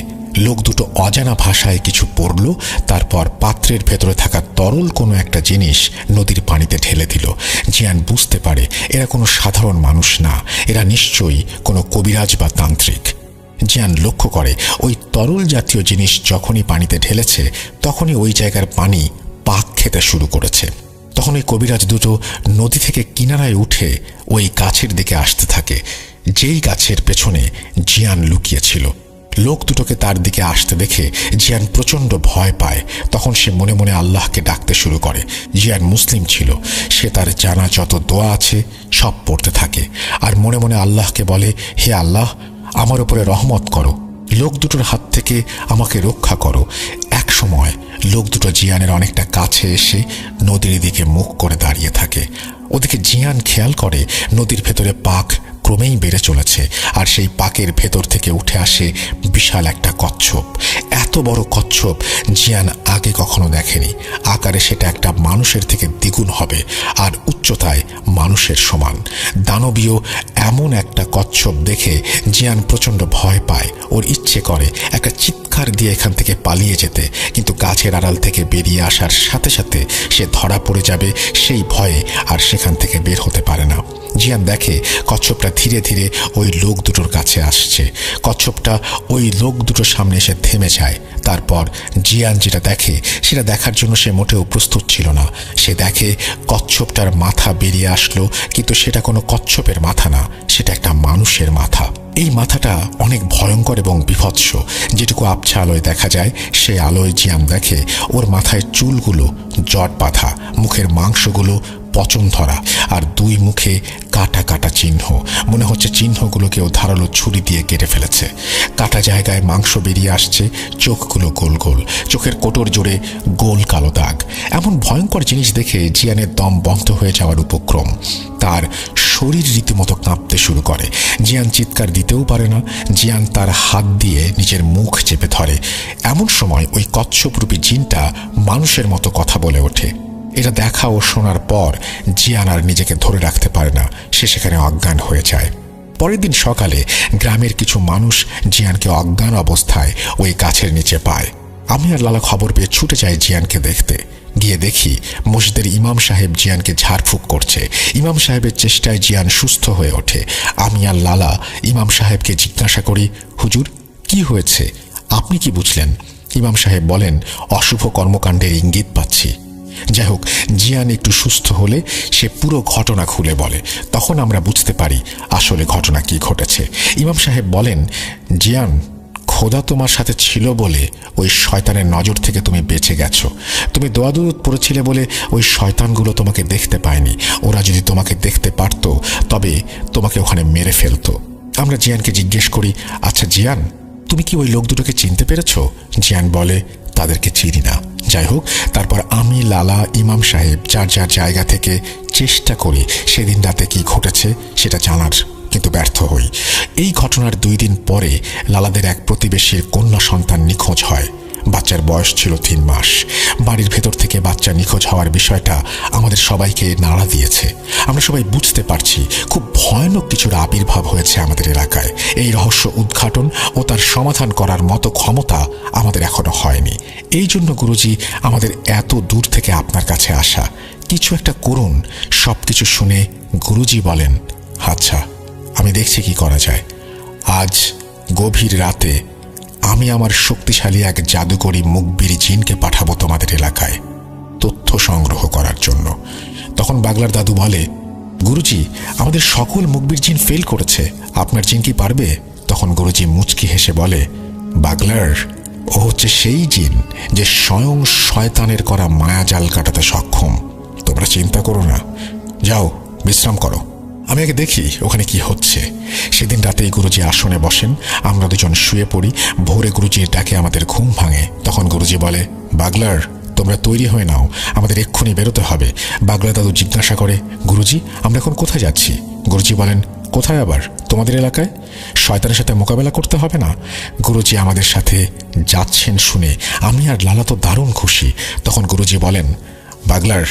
লোক দুটো অজানা ভাষায় কিছু পড়ল, তারপর পাত্রের ভেতরে থাকা তরল কোনো একটা জিনিস নদীর পানিতে ঢেলে দিল। জিয়ান বুঝতে পারে এরা কোনো সাধারণ মানুষ না, এরা নিশ্চয়ই কোনো কবিরাজ বা তান্ত্রিক। জিয়ান লক্ষ্য করে ওই তরল জাতীয় জিনিস যখনই পানিতে ঢেলেছে, তখনই ওই জায়গার পানি পাক খেতে শুরু করেছে। তখন ওই কবিরাজ দুটো নদী থেকে কিনারায় উঠে ওই গাছের দিকে আসতে থাকে, যেই গাছের পেছনে জিয়ান লুকিয়েছিল। লোক দুটোকে তার দিকে আসতে দেখে জিয়ান প্রচণ্ড ভয় পায়। তখন সে মনে মনে আল্লাহকে ডাকতে শুরু করে। জিয়ান মুসলিম ছিল, সে তার জানা যত দোয়া আছে সব পড়তে থাকে আর মনে মনে আল্লাহকে বলে, হে আল্লাহ, আমার উপরে রহমত করো, লোক দুটোর হাত থেকে আমাকে রক্ষা করো। এক সময় লোক দুটো জিয়ানের অনেকটা কাছে এসে নদীর দিকে মুখ করে দাঁড়িয়ে থাকে। ওদিকে জিয়ান খেয়াল করে নদীর ভেতরে পাক ক্রমেই বেড়ে চলেছে, আর সেই পাকের ভেতর থেকে উঠে আসে বিশাল একটা কচ্ছপ। এত বড় কচ্ছপ জিয়ান আগে কখনো দেখেনি। আকারে সেটা একটা মানুষের থেকে দ্বিগুণ হবে, আর উচ্চতায় মানুষের সমান। দানবীয় এমন একটা কচ্ছপ দেখে জিয়ান প্রচণ্ড ভয় পায়। ওর ইচ্ছে করে একটা চিৎকার দিয়ে এখান থেকে পালিয়ে যেতে, কিন্তু গাছের আড়াল থেকে বেরিয়ে আসার সাথে সাথে সে ধরা পড়ে যাবে সেই ভয়ে, আর সেখান থেকে বের হতে পারে না। জিয়ান দেখে কচ্ছপটা ধীরে ধীরে ওই লোক দুটোর কাছে আসছে। কচ্ছপটা ওই লোক দুটোর সামনে এসে থেমে যায়। তারপর জিয়ান যেটা দেখে সেটা দেখার জন্য সে মোটেও প্রস্তুত ছিল না। সে দেখে কচ্ছপটার মাথা বেরিয়ে আসলো, কিন্তু সেটা কোনো কচ্ছপের মাথা না, সেটা একটা মানুষের মাথা। এই মাথাটা অনেক ভয়ঙ্কর এবং বিভৎস। যেটুকু আবছা আলোয় দেখা যায় সেই আলোয় জিয়ান দেখে ওর মাথায় চুলগুলো জট বাঁধা, মুখের মাংসগুলো পচন ধরা, আর দুই মুখে কাটা কাটা চিহ্ন। মনে হচ্ছে চিহ্নগুলো কেউ ধারালো ছুরি দিয়ে কেটে ফেলেছে। কাটা জায়গায় মাংস বেরিয়ে আসছে, চোখগুলো গোল গোল, চোখের কোটর জোরে গোল কালো দাগ। এমন ভয়ঙ্কর জিনিস দেখে জিয়ানের দম বন্ধ হয়ে যাওয়ার উপক্রম। তার শরীর রীতিমতো কাঁপতে শুরু করে। জিয়ান চিৎকার দিতেও পারে না। জিয়ান তার হাত দিয়ে নিজের মুখ চেপে ধরে। এমন সময় ওই কচ্ছপরূপী জিনটা মানুষের মতো কথা বলে ওঠে। এটা দেখা ও শোনার পর জিয়ান আর নিজেকে ধরে রাখতে পারে না, সে সেখানে অজ্ঞান হয়ে যায়। পরের দিন সকালে গ্রামের কিছু মানুষ জিয়ানকে অজ্ঞান অবস্থায় ওই গাছের নিচে পায়। আমি আর লালা খবর পেয়ে ছুটে যাই জিয়ানকে দেখতে। গিয়ে দেখি মসজিদের ইমাম সাহেব জিয়ানকে ঝাড়ফুঁক করছে। ইমাম সাহেবের চেষ্টায় জিয়ান সুস্থ হয়ে ওঠে। আমি আর লালা ইমাম সাহেবকে জিজ্ঞাসা করি, হুজুর কি হয়েছে, আপনি কি বুঝলেন? ইমাম সাহেব বলেন, অশুভ কর্মকাণ্ডের ইঙ্গিত পাচ্ছি। যাই হোক, জিয়ান একটু সুস্থ হলে সে পুরো ঘটনা খুলে বলে। তখন আমরা বুঝতে পারি আসলে ঘটনা কি ঘটেছে। ইমাম সাহেব বলেন, জিয়ান, খোদা তোমার সাথে ছিল বলে ওই শয়তানের নজর থেকে তুমি বেঁচে গেছো। তুমি দোয়া দুরূদ পড়েছিলে বলে ওই শয়তানগুলো তোমাকে দেখতে পায়নি। ওরা যদি তোমাকে দেখতে পারত তবে তোমাকে ওখানে মেরে ফেলতো। আমরা জিয়ানকে জিজ্ঞেস করি, আচ্ছা জিয়ান, তুমি কি ওই লোক দুটোকে চিনতে পেরেছ? জিয়ান বলে, তাদেরকে চিনি না। যাই হোক, তারপর আমি, লালা, ইমাম সাহেব যার যার জায়গা থেকে চেষ্টা করি সেদিন রাতে কি ঘটেছে সেটা জানার, কিন্তু ব্যর্থ হই। এই ঘটনার 2 দিন পরে লালাদের এক প্রতিবেশীর কন্যা সন্তান নিখোঁজ হয়। বাচ্চার বয়স ছিল 3 মাস। বাড়ির ভেতর থেকে বাচ্চা নিখোঁজ হওয়ার বিষয়টা আমাদের সবাইকে নাড়া দিয়েছে। আমরা সবাই বুঝতে পারছি খুব ভয়ানক কিছুর আবির্ভাব হয়েছে আমাদের এলাকায়। এই রহস্য উদ্ঘাটন ও তার সমাধান করার মতো ক্ষমতা আমাদের এখনো হয়নি। এই জন্য গুরুজি আমাদের এত দূর থেকে আপনার কাছে আসা। কিছু একটা করুন। সব কিছু শুনে গুরুজি বলেন, আচ্ছা, আমি দেখছি কি করা যায়। আজ গভীর রাতে আমি আমার শক্তিশালী এক জাদুকরী মুখবিরি জিনকে পাঠাবো তোমাদের এলাকায় তথ্য সংগ্রহ করার জন্য। তখন বাগলার দাদু বলে, গুরুজি, আমাদের সকল মুখবির জিন ফেল করেছে, আপনার জিন কি পারবে? তখন গুরুজি মুচকি হেসে বলে, বাগলার, ও হচ্ছে সেই জিন যে স্বয়ং শয়তানের করা মায়াজাল কাটাতে সক্ষম। তোমরা চিন্তা করো না, যাও বিশ্রাম করো, আমি আগে দেখি ওখানে কি হচ্ছে। সেদিন রাতেই গুরুজি আসনে বসেন। আমরা দুজন শুয়ে পড়ি। ভোরে গুরুজির ডাকে আমাদের ঘুম ভাঙে। তখন গুরুজি বলে, বাগলার, তোমরা তৈরি হয়ে নাও, আমাদের এক্ষুনি বেরোতে হবে। বাগলা দাদু জিজ্ঞাসা করে, গুরুজি, আমরা এখন কোথায় যাচ্ছি? গুরুজি বলেন, কোথায় আবার? তোমাদের এলাকায়। শয়তানের সাথে মোকাবেলা করতে হবে না। গুরুজি আমাদের সাথে যাচ্ছেন শুনে আমি আর লালা তো দারুণ খুশি। তখন গুরুজি বলেন, বাগলার,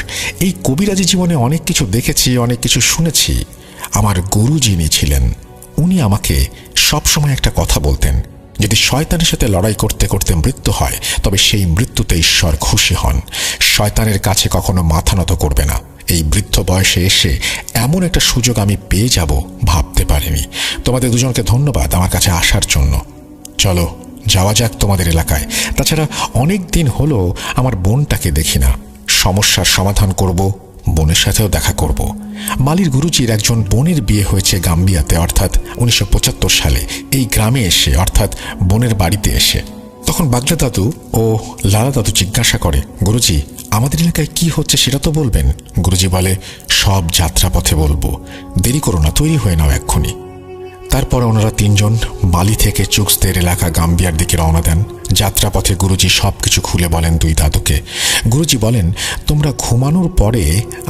এই কবিরাজি জীবনে অনেক কিছু দেখেছি, অনেক কিছু শুনেছি। আমার গুরু যিনি ছিলেন উনি আমাকে সবসময় একটা কথা বলতেন, যদি শয়তানের সাথে লড়াই করতে করতে মৃত্যু হয় তবে সেই মৃত্যুতে ঈশ্বর খুশি হন। শয়তানের কাছে কখনো মাথা নত করবে না। এই বৃদ্ধ বয়সে এসে এমন একটা সুযোগ আমি পেয়ে যাব ভাবতে পারিনি। তোমাদের দুজনকে ধন্যবাদ আমার কাছে আসার জন্য। চলো যাওয়া যাক তোমাদের এলাকায়। তাছাড়া অনেক দিন হলো আমার বোনটাকে দেখি না। সমস্যার সমাধান করব, বোনের সাথেও দেখা করব। মালির গুরুজির একজন বোনের বিয়ে হয়েছে গাম্বিয়াতে, অর্থাৎ 1975 সালে এই গ্রামে এসে, অর্থাৎ বোনের বাড়িতে এসে। তখন বাগলা দাদু ও লালা দাদু জিজ্ঞাসা করে, গুরুজি, আমাদের এলাকায় কি হচ্ছে সেটা তো বলবেন। গুরুজি বলে, সব যাত্রাপথে বলবো, দেরি করো না, তৈরি হয়ে নাও এক্ষুনি। তারপর ওনারা 3 জন মালি থেকে চুক্সদের এলাকা গাম্বিয়ার দিকে রওনা দেন। যাত্রাপথে গুরুজি সব কিছু খুলে বলেন 2 দাদুকে। গুরুজি বলেন, তোমরা ঘুমানোর পরে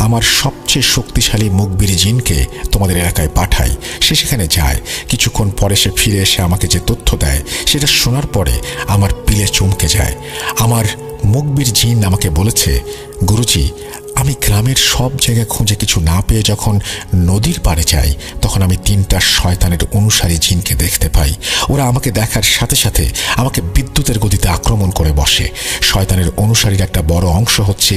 আমার সবচেয়ে শক্তিশালী মুখবিরি জিনকে তোমাদের এলাকায় পাঠাই। সে সে সেখানে যায়। কিছুক্ষণ পরে সে ফিরে এসে আমাকে যে তথ্য দেয় সেটা শোনার পরে আমার পিলে চমকে যায়। আমার মুখবির জিন আমাকে বলেছে, গুরুজি, আমি গ্রামের সব জায়গায় খুঁজে কিছু না পেয়ে যখন নদীর পাড়ে যাই তখন আমি 3টা শয়তানের অনুসারী জিনকে দেখতে পাই। ওরা আমাকে দেখার সাথে সাথে আমাকে বিদ্যুতের গতিতে আক্রমণ করে বসে। শয়তানের অনুসারীর একটা বড় অংশ হচ্ছে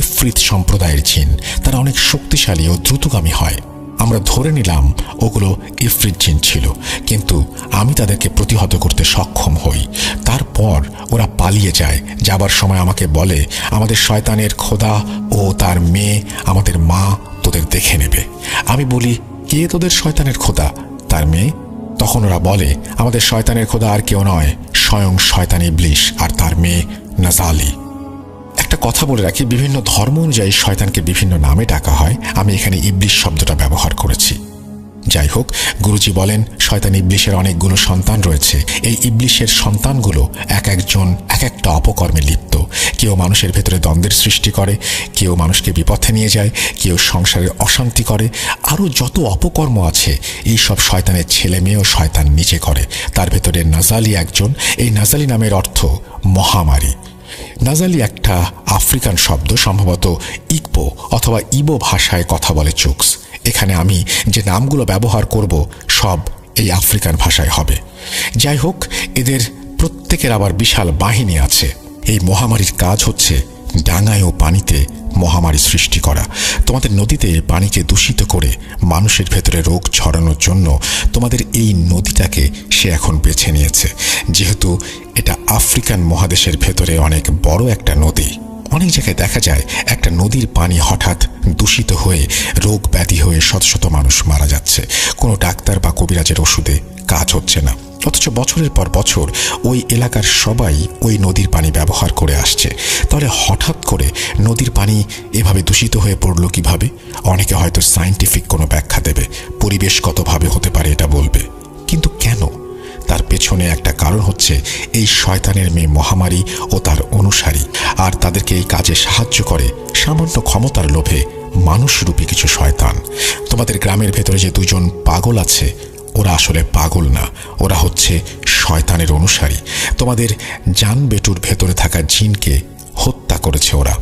ইফরিত সম্প্রদায়ের জিন। তারা অনেক শক্তিশালী ও দ্রুতগামী হয়। আমরা ধরে নিলাম ওগুলো ইফরিত জিন ছিল, কিন্তু আমি তাদেরকে প্রতিহত করতে সক্ষম হই। তারপর ওরা পালিয়ে যায়। যাবার সময় আমাকে বলে, আমাদের শয়তানের খোদা ও তার মেয়ে, আমাদের মা তোদের দেখে নেবে। আমি বলি, কে তোদের শয়তানের খোদা, তার মেয়ে? তখন ওরা বলে, আমাদের শয়তানের খোদা আর কেউ নয়, স্বয়ং শয়তান ইবলিশ আর তার মেয়ে নাজালি। একটা কথা বলে রাখি, বিভিন্ন ধর্ম অনুযায়ী শয়তানকে বিভিন্ন নামে ডাকা হয়। আমি এখানে ইবলিশ শব্দটা ব্যবহার করেছি। যাই হোক, গুরুজি বলেন শয়তান ইবলিশের অনেকগুলো সন্তান রয়েছে। এই ইবলিশের সন্তানগুলো এক একজন এক একটা অপকর্মে লিপ্ত। কেউ মানুষের ভেতরে দ্বন্দ্বের সৃষ্টি করে, কেউ মানুষকে বিপথে নিয়ে যায়, কেউ সংসারে অশান্তি করে। আরও যত অপকর্ম আছে এই সব শয়তানের ছেলে মেয়েও শয়তান নিজে করে। তার ভেতরে নাজালি একজন। এই নাজালি নামের অর্থ মহামারী। নাজালি একটা আফ্রিকান শব্দ, সম্ভবত ইকবো অথবা ইবো ভাষায় কথা বলে চুকস। এখানে আমি যে নামগুলো ব্যবহার করব সব এই আফ্রিকান ভাষায় হবে। যাই হোক, এদের প্রত্যেকের আবার বিশাল বাহিনী আছে। এই মহামারীর কাজ হচ্ছে ডাঙায় ও পানিতে মহামারী সৃষ্টি করা। তোমাদের নদীতে পানিকে দূষিত করে মানুষের ভেতরে রোগ ছড়ানোর জন্য তোমাদের এই নদীটাকে সে এখন বেছে নিয়েছে। যেহেতু এটা আফ্রিকান মহাদেশের ভেতরে অনেক বড় একটা নদী, অনেক জায়গায় দেখা যায় একটা নদীর পানি হঠাৎ দূষিত হয়ে রোগ ব্যাধি হয়ে শত শত মানুষ মারা যাচ্ছে। কোনো ডাক্তার বা কবিরাজের ওষুধে কাজ হচ্ছে না, অথচ বছরের পর বছর ওই এলাকার সবাই ওই নদীর পানি ব্যবহার করে আসছে। তাহলে হঠাৎ করে নদীর পানি এভাবে দূষিত হয়ে পড়লো কিভাবে? অনেকে হয়তো সায়েন্টিফিক কোনো ব্যাখ্যা দেবে, পরিবেশগতভাবে হতে পারে এটা বলবে, কিন্তু কেন? তার পেছনে একটা কারণ হচ্ছে এই শয়তানের মেয়ে মহামারী ও তার অনুসারী। আর তাদেরকে এই কাজে সাহায্য করে সামান্য ক্ষমতার লোভে মানুষরূপী কিছু শয়তান। তোমাদের গ্রামের ভেতরে যে 2জন পাগল আছে, ওরা আসলে পাগল না, ওরা হচ্ছে শয়তানের অনুসারী। তোমাদের জান বেটুর ভেতরে থাকা জিনকে হত্যা করেছে ওরা।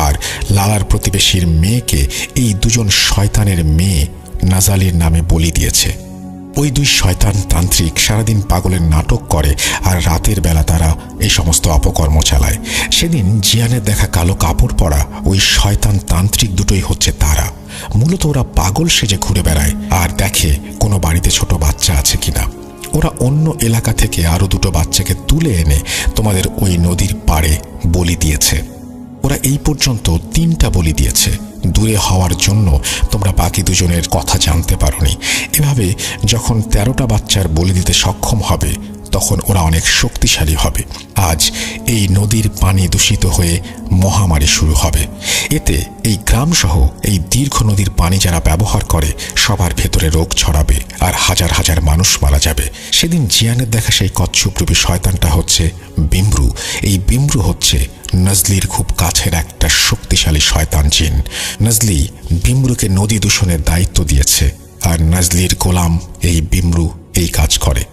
আর লালার প্রতিবেশীর মেয়েকে এই 2জন শয়তানের মেয়ে নাজালির নামে বলি দিয়েছে। ওই 2 শয়তান তান্ত্রিক সারাদিন পাগলের নাটক করে আর রাতের বেলা তারা এই সমস্ত অপকর্ম চালায়। সেদিন জিয়ানের দেখা কালো কাপড় পরা ওই শয়তান তান্ত্রিক দুটোই হচ্ছে তারা। মূলত ওরা পাগল সেজে ঘুরে বেড়ায় আর দেখে কোনো বাড়িতে ছোট বাচ্চা আছে কিনা। ওরা অন্য এলাকা থেকে আরও 2টো বাচ্চাকে তুলে এনে তোমাদের ওই নদীর পাড়ে বলি দিয়েছে। ওরা এই পর্যন্ত 3টা বলি দিয়েছে। দূরে হওয়ার জন্য তোমরা বাকি 2জনের কথা জানতে পারোনি। এভাবে যখন 13টা বাচ্চার বলি দিতে সক্ষম হবে তখন ওরা অনেক শক্তিশালী হবে। আজ এই নদীর পানি দূষিত হয়ে মহামারী শুরু হবে। এতে এই গ্রামসহ এই দীর্ঘ নদীর পানি যারা ব্যবহার করে সবার ভেতরে রোগ ছড়াবে আর হাজার হাজার মানুষ মারা যাবে। সেদিন জিয়ানের দেখা সেই কচ্ছপরূপী শয়তানটা হচ্ছে বিমরু। এই বিমরু হচ্ছে নজলির খুব কাছের একটা শক্তিশালী শয়তান জিন। নজলি বিমরুকে নদী দূষণের দায়িত্ব দিয়েছে আর নজলির গোলাম এই বিমরু এই কাজ করে।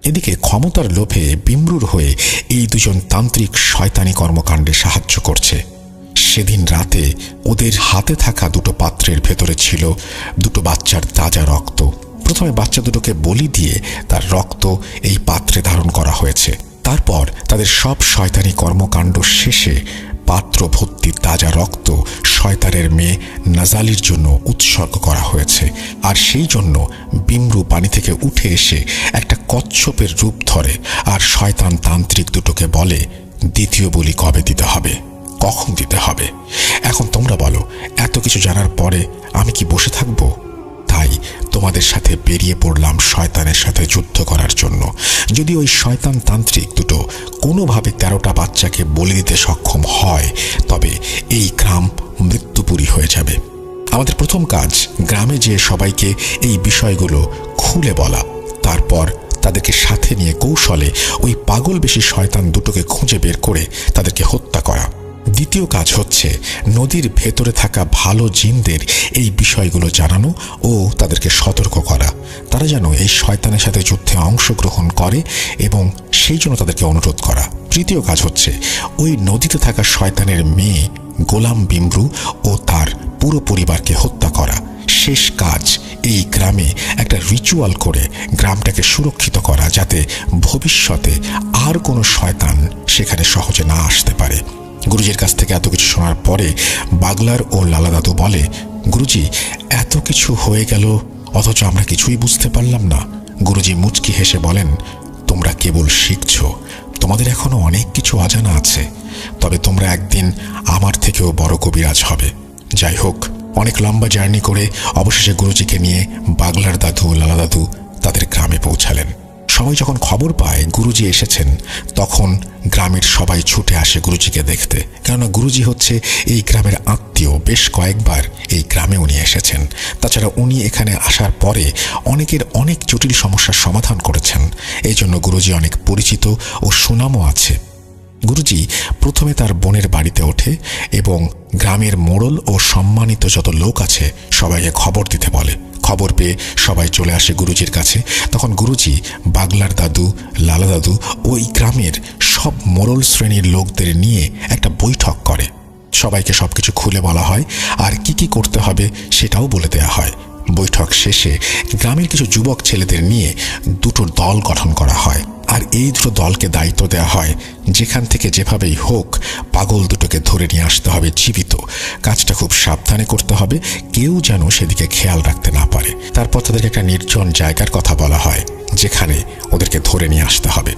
এদিকে ক্ষমতার লোভে বিমরুর হয়ে এই 2জন তান্ত্রিক শয়তানি কর্মকাণ্ডে সাহায্য করছে। সেদিন রাতে ওদের হাতে থাকা 2টো পাত্রের ভেতরে ছিল 2টো বাচ্চার তাজা রক্ত। প্রথমে বাচ্চা দুটোকে বলি দিয়ে তার রক্ত এই পাত্রে ধারণ করা হয়েছে। তারপর তাদের সব শয়তানি কর্মকাণ্ড শেষে পাত্র ভর্তি তাজা রক্ত শয়তানের মেয়ে নাজালির জন্য উৎসর্গ করা হয়েছে। আর সেই জন্য বিমরু পানি থেকে উঠে এসে একটা কচ্ছপের রূপ ধরে আর শয়তান তান্ত্রিক দুটোকে বলে, দ্বিতীয় বলি কবে দিতে হবে, কখন দিতে হবে। এখন তোমরা বলো, এত কিছু জানার পরে আমি কি বসে থাকবো? তাই তোমাদের সাথে বেরিয়ে পড়লাম শয়তানের সাথে যুদ্ধ করার জন্য। যদি ওই শয়তান তান্ত্রিক দুটো কোনোভাবে 13টা বাচ্চাকে বলি দিতে সক্ষম হয় তবে এই গ্রাম মৃত্যুপুরী হয়ে যাবে। আমাদের প্রথম কাজ গ্রামে যেয়ে সবাইকে এই বিষয়গুলো খুলে বলা, তারপর তাদেরকে সাথে নিয়ে কৌশলে ওই পাগল বেশি শয়তান দুটোকে খুঁজে বের করে তাদেরকে হত্যা করা। দ্বিতীয় কাজ হচ্ছে নদীর ভেতরে থাকা ভালো জিনদের এই বিষয়গুলো জানানো ও তাদেরকে সতর্ক করা। তারা তারা যেন এই শয়তানের সাথে যুদ্ধে অংশগ্রহণ করে এবং সেই জন্য তাদেরকে অনুরোধ করা। তৃতীয় কাজ হচ্ছে ওই নদীতে থাকা শয়তানের মেয়ে গোলাম বিমরু ও তার পুরো পরিবারকে হত্যা করা। শেষ কাজ এই গ্রামে একটা রিচুয়াল করে গ্রামটাকে সুরক্ষিত করা, যাতে ভবিষ্যতে আর কোনো শয়তান সেখানে সহজে না আসতে পারে। গুরুজির কাছ থেকে এত কিছু শোনার পরে বাগলার ও লালা দাদু বলে, গুরুজি, এত কিছু হয়ে গেল অথচ আমরা কিছুই বুঝতে পারলাম না। গুরুজি মুচকি হেসে বলেন, তোমরা কেবল শিখছ, তোমাদের এখনো অনেক কিছু অজানা আছে, তবে তোমরা একদিন আমার থেকেও বড় কবিরাজ হবে। যাই হোক, অনেক লম্বা জার্নি করে অবশেষে গুরুজিকে নিয়ে বাগলার দাদু ও লালা দাদু তাদের গ্রামে পৌঁছালেন। সবাই যখন খবর পায় গুরুজি এসেছেন, তখন গ্রামের সবাই ছুটে আসে গুরুজিকে দেখতে, কেননা গুরুজি হচ্ছে এই গ্রামের আত্মীয়। বেশ কয়েকবার এই গ্রামে উনি এসেছেন। তাছাড়া উনি এখানে আসার পরে অনেকের অনেক জটিল সমস্যার সমাধান করেছেন। এই জন্য গুরুজি অনেক পরিচিত ও সুনামও আছে। গুরুজি প্রথমে তার বোনের বাড়িতে ওঠে এবং গ্রামের মোড়ল ও সম্মানিত যত লোক আছে সবাইকে খবর দিতে বলে। খবর পেয়ে সবাই চলে আসে গুরুজির কাছে। তখন গুরুজি বাগলার দাদু, লালা দাদু ওই গ্রামের সব মোড়ল শ্রেণীর লোকদের নিয়ে একটা বৈঠক করে। সবাইকে সবকিছু খুলে বলা হয় আর কি কি করতে হবে সেটাও বলে দেয়া হয়। বৈঠক শেষে গ্রামের কিছু যুবক ছেলেদের নিয়ে দুটো দল গঠন করা হয়, আর এই দুটো দলকে দায়িত্ব দেওয়া হয় যেখান থেকে যেভাবেই হোক পাগল দুটোকে ধরে নিয়ে আসতে হবে জীবিত। কাজটা খুব সাবধানে করতে হবে, কেউ যেন সেদিকে খেয়াল রাখতে না পারে। তারপর তাদেরকে একটা নির্জন জায়গার কথা বলা হয় যেখানে ওদেরকে ধরে নিয়ে আসতে হবে।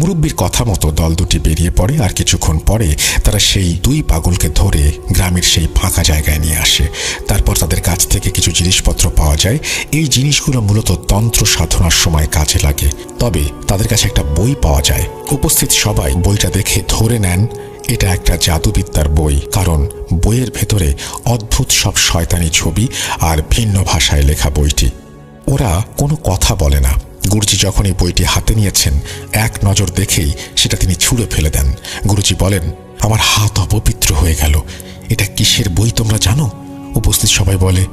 মুরব্বীর কথা মতো দল দুটি বেরিয়ে পড়ে, আর কিছুক্ষণ পরে তারা সেই দুই পাগলকে ধরে গ্রামের সেই ফাঁকা জায়গায় নিয়ে আসে। তারপর তাদের কাছ থেকে কিছু জিনিসপত্র পাওয়া যায়। এই জিনিসগুলো মূলত তন্ত্র সাধনার সময় কাজে লাগে। তবে তাদের কাছে একটা বই পাওয়া যায়। উপস্থিত সবাই বইটা দেখে ধরে নেন এটা একটা জাদুবিদ্যার বই, কারণ বইয়ের ভেতরে অদ্ভুত সব শয়তানি ছবি আর ভিন্ন ভাষায় লেখা বইটি। ওরা কোনো কথা বলে না। গুরুজি যখন এই বইটি হাতে নিয়েছেন, এক নজর দেখেই সেটা তিনি ছুঁড়ে ফেলে দেন। গুরুজি বলেন, আমার হাত অপবিত্র হয়ে গেল। এটা কিসের বই তোমরা জানো? উপস্থিত সবাই বলে,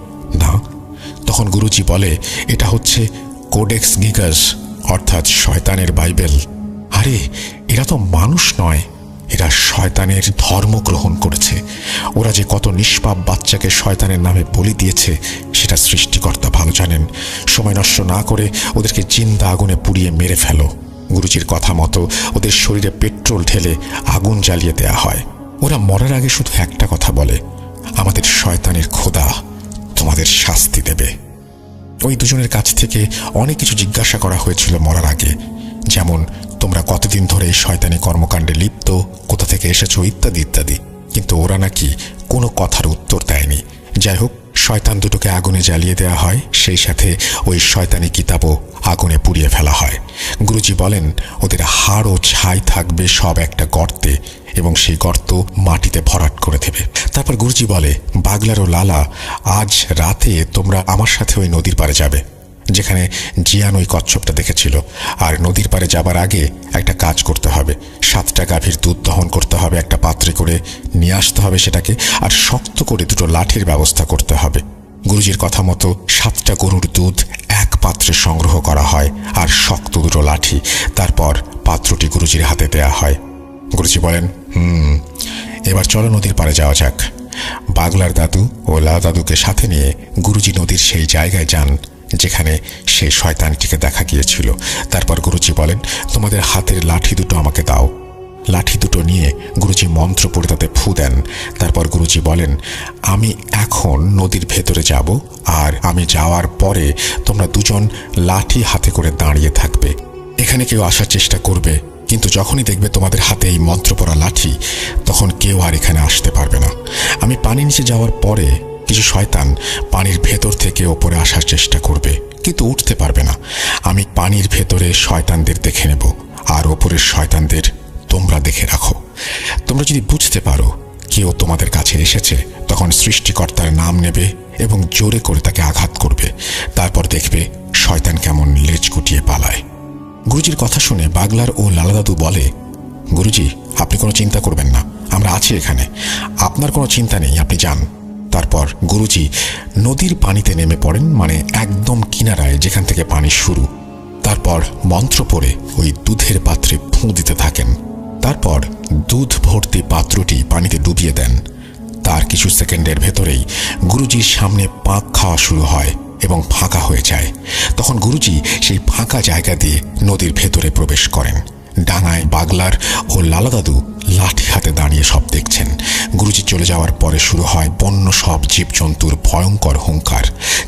না। তখন গুরুজি বলে, এটা হচ্ছে কোডেক্স গিগাস, অর্থাৎ শয়তানের বাইবেল। আরে, এরা তো মানুষ নয়, এরা শয়তানের ধর্ম গ্রহণ করেছে। ওরা যে কত নিষ্পাপ বাচ্চাকে শয়তানের নামে বলি দিয়েছে সেটা সৃষ্টিকর্তা ভালো জানেন। সময় নষ্ট না করে ওদেরকে জিন্দা আগুনে পুড়িয়ে মেরে ফেলো। গুরুজির কথা মতো ওদের শরীরে পেট্রোল ঢেলে আগুন জ্বালিয়ে দেয়া হয়। ওরা মরার আগে শুধু একটা কথা বলে, আমাদের শয়তানের খোদা তোমাদের শাস্তি দেবে। ওই দুজনের কাছ থেকে অনেক কিছু জিজ্ঞাসা করা হয়েছিল মরার আগে, যেমন তোমরা কতদিন ধরে এই শয়তানি কর্মকাণ্ডে লিপ্ত, কোথা থেকে এসেছো, ইত্যাদি ইত্যাদি। কিন্তু ওরা নাকি কোনো কথার উত্তর দেয়নি। যাই হোক, শয়তান দুটোকে আগুনে জ্বালিয়ে দেওয়া হয়, সেই সাথে ওই শয়তানি কিতাবও আগুনে পুড়িয়ে ফেলা হয়। গুরুজি বলেন, ওদের হাড় ও ছাই থাকবে সব একটা গর্তে এবং সেই গর্ত মাটিতে ভরাট করে দেবে। তারপর গুরুজি বলে, বাগলার ও লালা, আজ রাতে তোমরা আমার সাথে ওই নদীর পাড়ে যাবে যেখানে জিয়ান ওই কচ্ছপটা দেখেছিল। আর নদীর পাড়ে যাবার আগে একটা কাজ করতে হবে, 7টা গাভীর দুধ দহন করতে হবে, একটা পাত্রে করে নিয়ে আসতে হবে সেটাকে, আর শক্ত করে দুটো লাঠির ব্যবস্থা করতে হবে। গুরুজির কথা মতো 7টা গরুর দুধ এক পাত্রে সংগ্রহ করা হয় আর শক্ত দুটো লাঠি। তারপর পাত্রটি গুরুজির হাতে দেয়া হয়। গুরুজি বলেন, এবার চলো নদীর পাড়ে যাওয়া যাক। বাগলার দাদু ও লালা দাদুকে সাথে নিয়ে গুরুজি নদীর সেই জায়গায় যান যেখানে সেই শয়তানটিকে দেখা গিয়েছিল। তারপর গুরুজি বলেন, তোমাদের হাতের লাঠি দুটো আমাকে দাও। লাঠি দুটো নিয়ে গুরুজি মন্ত্র পড়ে তাতে ফু দেন। তারপর গুরুজি বলেন, আমি এখন নদীর ভেতরে যাব, আর আমি যাওয়ার পরে তোমরা দুজন লাঠি হাতে করে দাঁড়িয়ে থাকবে। এখানে কেউ আসার চেষ্টা করবে, কিন্তু যখনই দেখবে তোমাদের হাতে এই মন্ত্র পড়া লাঠি, তখন কেউ আর এখানে আসতে পারবে না। আমি পানি নিচে যাওয়ার পরে কিছু শয়তান পানির ভেতর থেকে ওপরে আসার চেষ্টা করবে, কিন্তু উঠতে পারবে না। আমি পানির ভেতরে শয়তানদের দেখে নেব, আর ওপরের শয়তানদের তোমরা দেখে রাখো। তোমরা যদি বুঝতে পারো কেউ তোমাদের কাছে এসেছে, তখন সৃষ্টিকর্তার নাম নেবে এবং জোরে করে তাকে আঘাত করবে। তারপর দেখবে শয়তান কেমন লেজ গুটিয়ে পালায়। গুরুজির কথা শুনে বাগলার ও লালা দাদু বলে, গুরুজি, আপনি কোনো চিন্তা করবেন না, আমরা আছি এখানে, আপনার কোনো চিন্তা নেই, আপনি যান। তারপর গুরুজি নদীর পানিতে নেমে পড়েন, মানে একদম কিনারায় যেখান থেকে পানি শুরু। তারপর মন্ত্র পড়ে ওই দুধের পাত্রে ফুঁ দিতে থাকেন। তারপর দুধ ভর্তি পাত্রটি পানিতে ডুবিয়ে দেন। তার কিছু সেকেন্ডের ভেতরেই গুরুজির সামনে পাক খাওয়া শুরু হয় এবং ফাঁকা হয়ে যায়। তখন গুরুজি সেই ফাঁকা জায়গা দিয়ে নদীর ভেতরে প্রবেশ করেন। ডাঙায় বাগলার ও লালা দাদু লাঠি হাতে দাঁড়িয়ে সব দেখছেন। গুরুজি চলে যাওয়ার পরে শুরু হয় বন্য সব জীবজন্তুর ভয়ঙ্কর হুঙ্কার।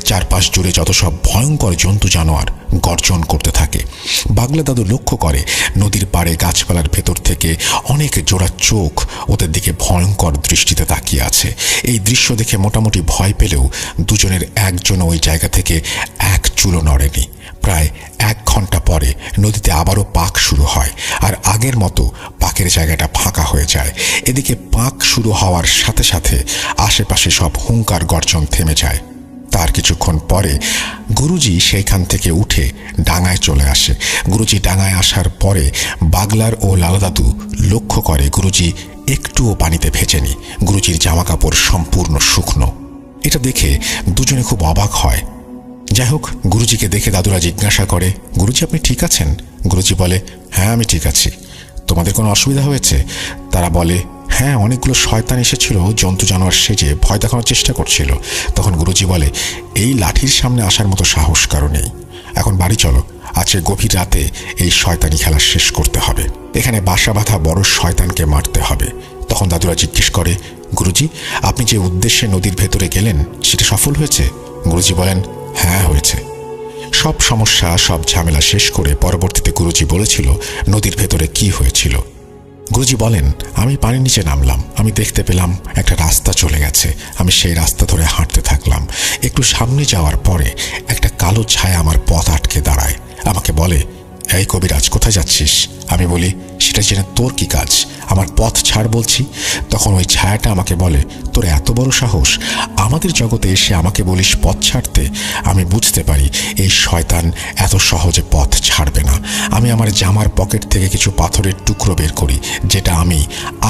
চারপাশ জুড়ে যত সব ভয়ঙ্কর জন্তু জানোয়ার গর্জন করতে থাকে। বাগলা দাদু লক্ষ্য করে নদীর পাড়ে গাছপালার ভেতর থেকে অনেক জোড়া চোখ ওদের দিকে ভয়ঙ্কর দৃষ্টিতে তাকিয়ে আছে। এই দৃশ্য দেখে মোটামুটি ভয় পেলেও দুজনের একজনও ওই জায়গা থেকে এক চুলো নড়েনি। প্রায় 1 ঘন্টা পরে নদীতে আবারও পাক শুরু হয়, আর আগের মতো পাকের জায়গাটা ফাঁকা হয়ে যায়। এদিকে পাক শুরু হওয়ার সাথে সাথে আশেপাশে সব হুঙ্কার গর্জন থেমে যায়। তার কিছুক্ষণ পরে গুরুজি সেইখান থেকে উঠে ডাঙায় চলে আসে। গুরুজি ডাঙায় আসার পরে বাগলার ও লালা দাদু লক্ষ্য করে গুরুজি একটুও পানিতে ভেজেনি। গুরুজির জামা কাপড় সম্পূর্ণ শুকনো। এটা দেখে দুজনে খুব অবাক হয়। যাই হোক, গুরুজিকে দেখে দাদুরা জিজ্ঞাসা করে, গুরুজি আপনি ঠিক আছেন? গুরুজি বলে, হ্যাঁ আমি ঠিক আছি। তোমাদের কোনো অসুবিধা হয়েছে? তারা বলে, হ্যাঁ, অনেকগুলো শয়তান এসেছিল জন্তু জানোয়ার সেজে ভয় দেখানোর চেষ্টা করছিল। তখন গুরুজি বলে, এই লাঠির সামনে আসার মতো সাহস কারো নেই। এখন বাড়ি চলো, আজকে গভীর রাতে এই শয়তানি খেলা শেষ করতে হবে। এখানে বাসা বাঁধা বড় শয়তানকে মারতে হবে। তখন দাদুরা জিজ্ঞেস করে, গুরুজি আপনি যে উদ্দেশ্যে নদীর ভেতরে গেলেন সেটা সফল হয়েছে? গুরুজি বলেন, হ্যাঁ হয়েছে। সব সমস্যা সব ঝামেলা শেষ করে পরবর্তীতে গুরুজি বলেছিল নদীর ভেতরে কি হয়েছিল। গুরুজি বলেন, আমি পানির নিচে নামলাম। আমি দেখতে পেলাম একটা রাস্তা চলে গেছে। আমি সেই রাস্তা ধরে হাঁটতে থাকলাম। একটু সামনে যাওয়ার পরে একটা কালো ছায়া আমার পথ আটকে দাঁড়ায়। আমাকে বলে, এই কবিরাজ কোথায় যাচ্ছিস? আমি বলি, সেটা জেনে তোর কি কাজ? আমার পথ ছাড় বলছি। তখন ওই ছায়াটা আমাকে বলে, তোর এত বড় সাহস আমাদের জগতে এসে আমাকে বলিস পথ ছাড়তে? আমি বুঝতে পারি এই শয়তান এত সহজে পথ ছাড়বে না। আমি আমার জামার পকেট থেকে কিছু পাথরের টুকরো বের করি, যেটা আমি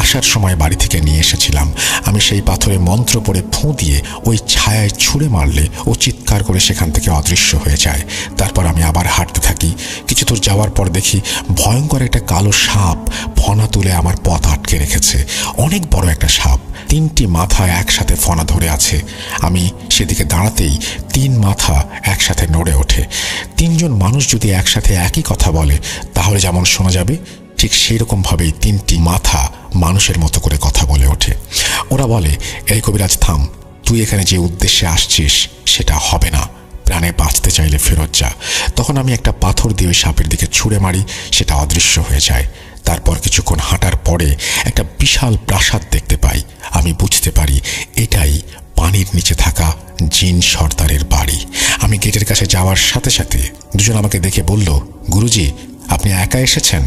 আসার সময় বাড়ি থেকে নিয়ে এসেছিলাম। আমি সেই পাথরে মন্ত্র পড়ে ফুঁ দিয়ে ওই ছায়ায় ছুঁড়ে মারলে ও চিৎকার করে সেখান থেকে অদৃশ্য হয়ে যায়। তারপর আমি আবার হাঁটতে থাকি। কিছু দূর যাওয়ার পর দেখি ভয়ঙ্কর একটা কালো সাপ ফনা তুলে আমার পথ আটকে রেখেছে। অনেক বড় একটা সাপ, 3টি মাথা একসাথে ফনা ধরে আছে। আমি সেদিকে দাঁড়াতেই 3 মাথা একসাথে নড়ে ওঠে। 3 জন মানুষ যদি একসাথে একই কথা বলে তাহলে যেমন শোনা যাবে, ঠিক সেই রকমভাবেই 3টি মাথা মানুষের মতো করে কথা বলে ওঠে। ওরা বলে, এই কবিরাজ থাম, তুই এখানে যে উদ্দেশ্যে আসছিস সেটা হবে না। প্রাণে বাঁচতে চাইলে ফেরত যা। তখন আমি একটা পাথর দিয়ে ওই সাপের দিকে ছুঁড়ে মারি, সেটা অদৃশ্য হয়ে যায়। তারপর কিছুক্ষণ হাঁটার পরে একটা বিশাল প্রাসাদ দেখতে পাই। আমি বুঝতে পারি এটাই পানির নিচে থাকা জিন সর্দারের বাড়ি। আমি গেটের কাছে যাওয়ার সাথে সাথে দুজন আমাকে দেখে বলল, গুরুজি আপনি একা এসেছেন?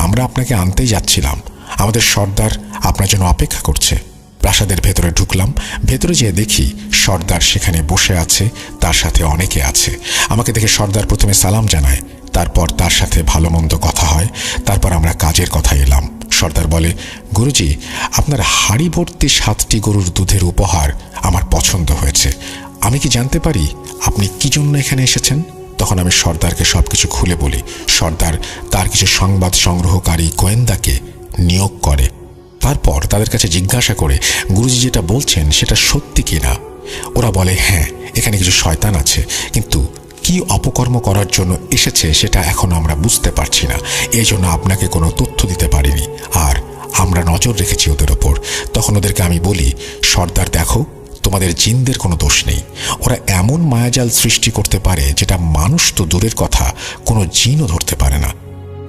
আমরা আপনাকে আনতেই যাচ্ছিলাম। আমাদের সর্দার আপনার জন্য অপেক্ষা করছে। প্রাসাদের ভেতরে ঢুকলাম। ভেতরে যেয়ে দেখি সর্দার সেখানে বসে আছে, তার সাথে অনেকে আছে। আমাকে দেখে সর্দার প্রথমে সালাম জানায়, তারপর তার সাথে ভালো মন্দ কথা হয়। তারপর আমরা কাজের কথা এলাম। সর্দার বলে, গুরুজি আপনার হাড়ি ভর্তি 7টি গরুর দুধের উপহার আমার পছন্দ হয়েছে। আমি কি জানতে পারি আপনি কি জন্য এখানে এসেছেন? তখন আমি সর্দারকে সবকিছু খুলে বলি। সর্দার তার কিছু সংবাদ সংগ্রহকারী গোয়েন্দাকে নিয়োগ করে। তারপর তাদের কাছে জিজ্ঞাসা করে গুরুজি যেটা বলছেন সেটা সত্যি কিনা। ওরা বলে, হ্যাঁ এখানে কিছু শয়তান আছে, কিন্তু কি অপকর্ম করার জন্য এসেছে সেটা এখন আমরা বুঝতে পারছি না। এই জন্য আপনাকে কোনো তথ্য দিতে পারিনি, আর আমরা নজর রেখেছি ওদের ওপর। তখন ওদেরকে আমি বলি, সর্দার দেখো, তোমাদের জিনদের কোনো দোষ নেই। ওরা এমন মায়াজাল সৃষ্টি করতে পারে যেটা মানুষ তো দূরের কথা, কোনো জিনও ধরতে পারে না।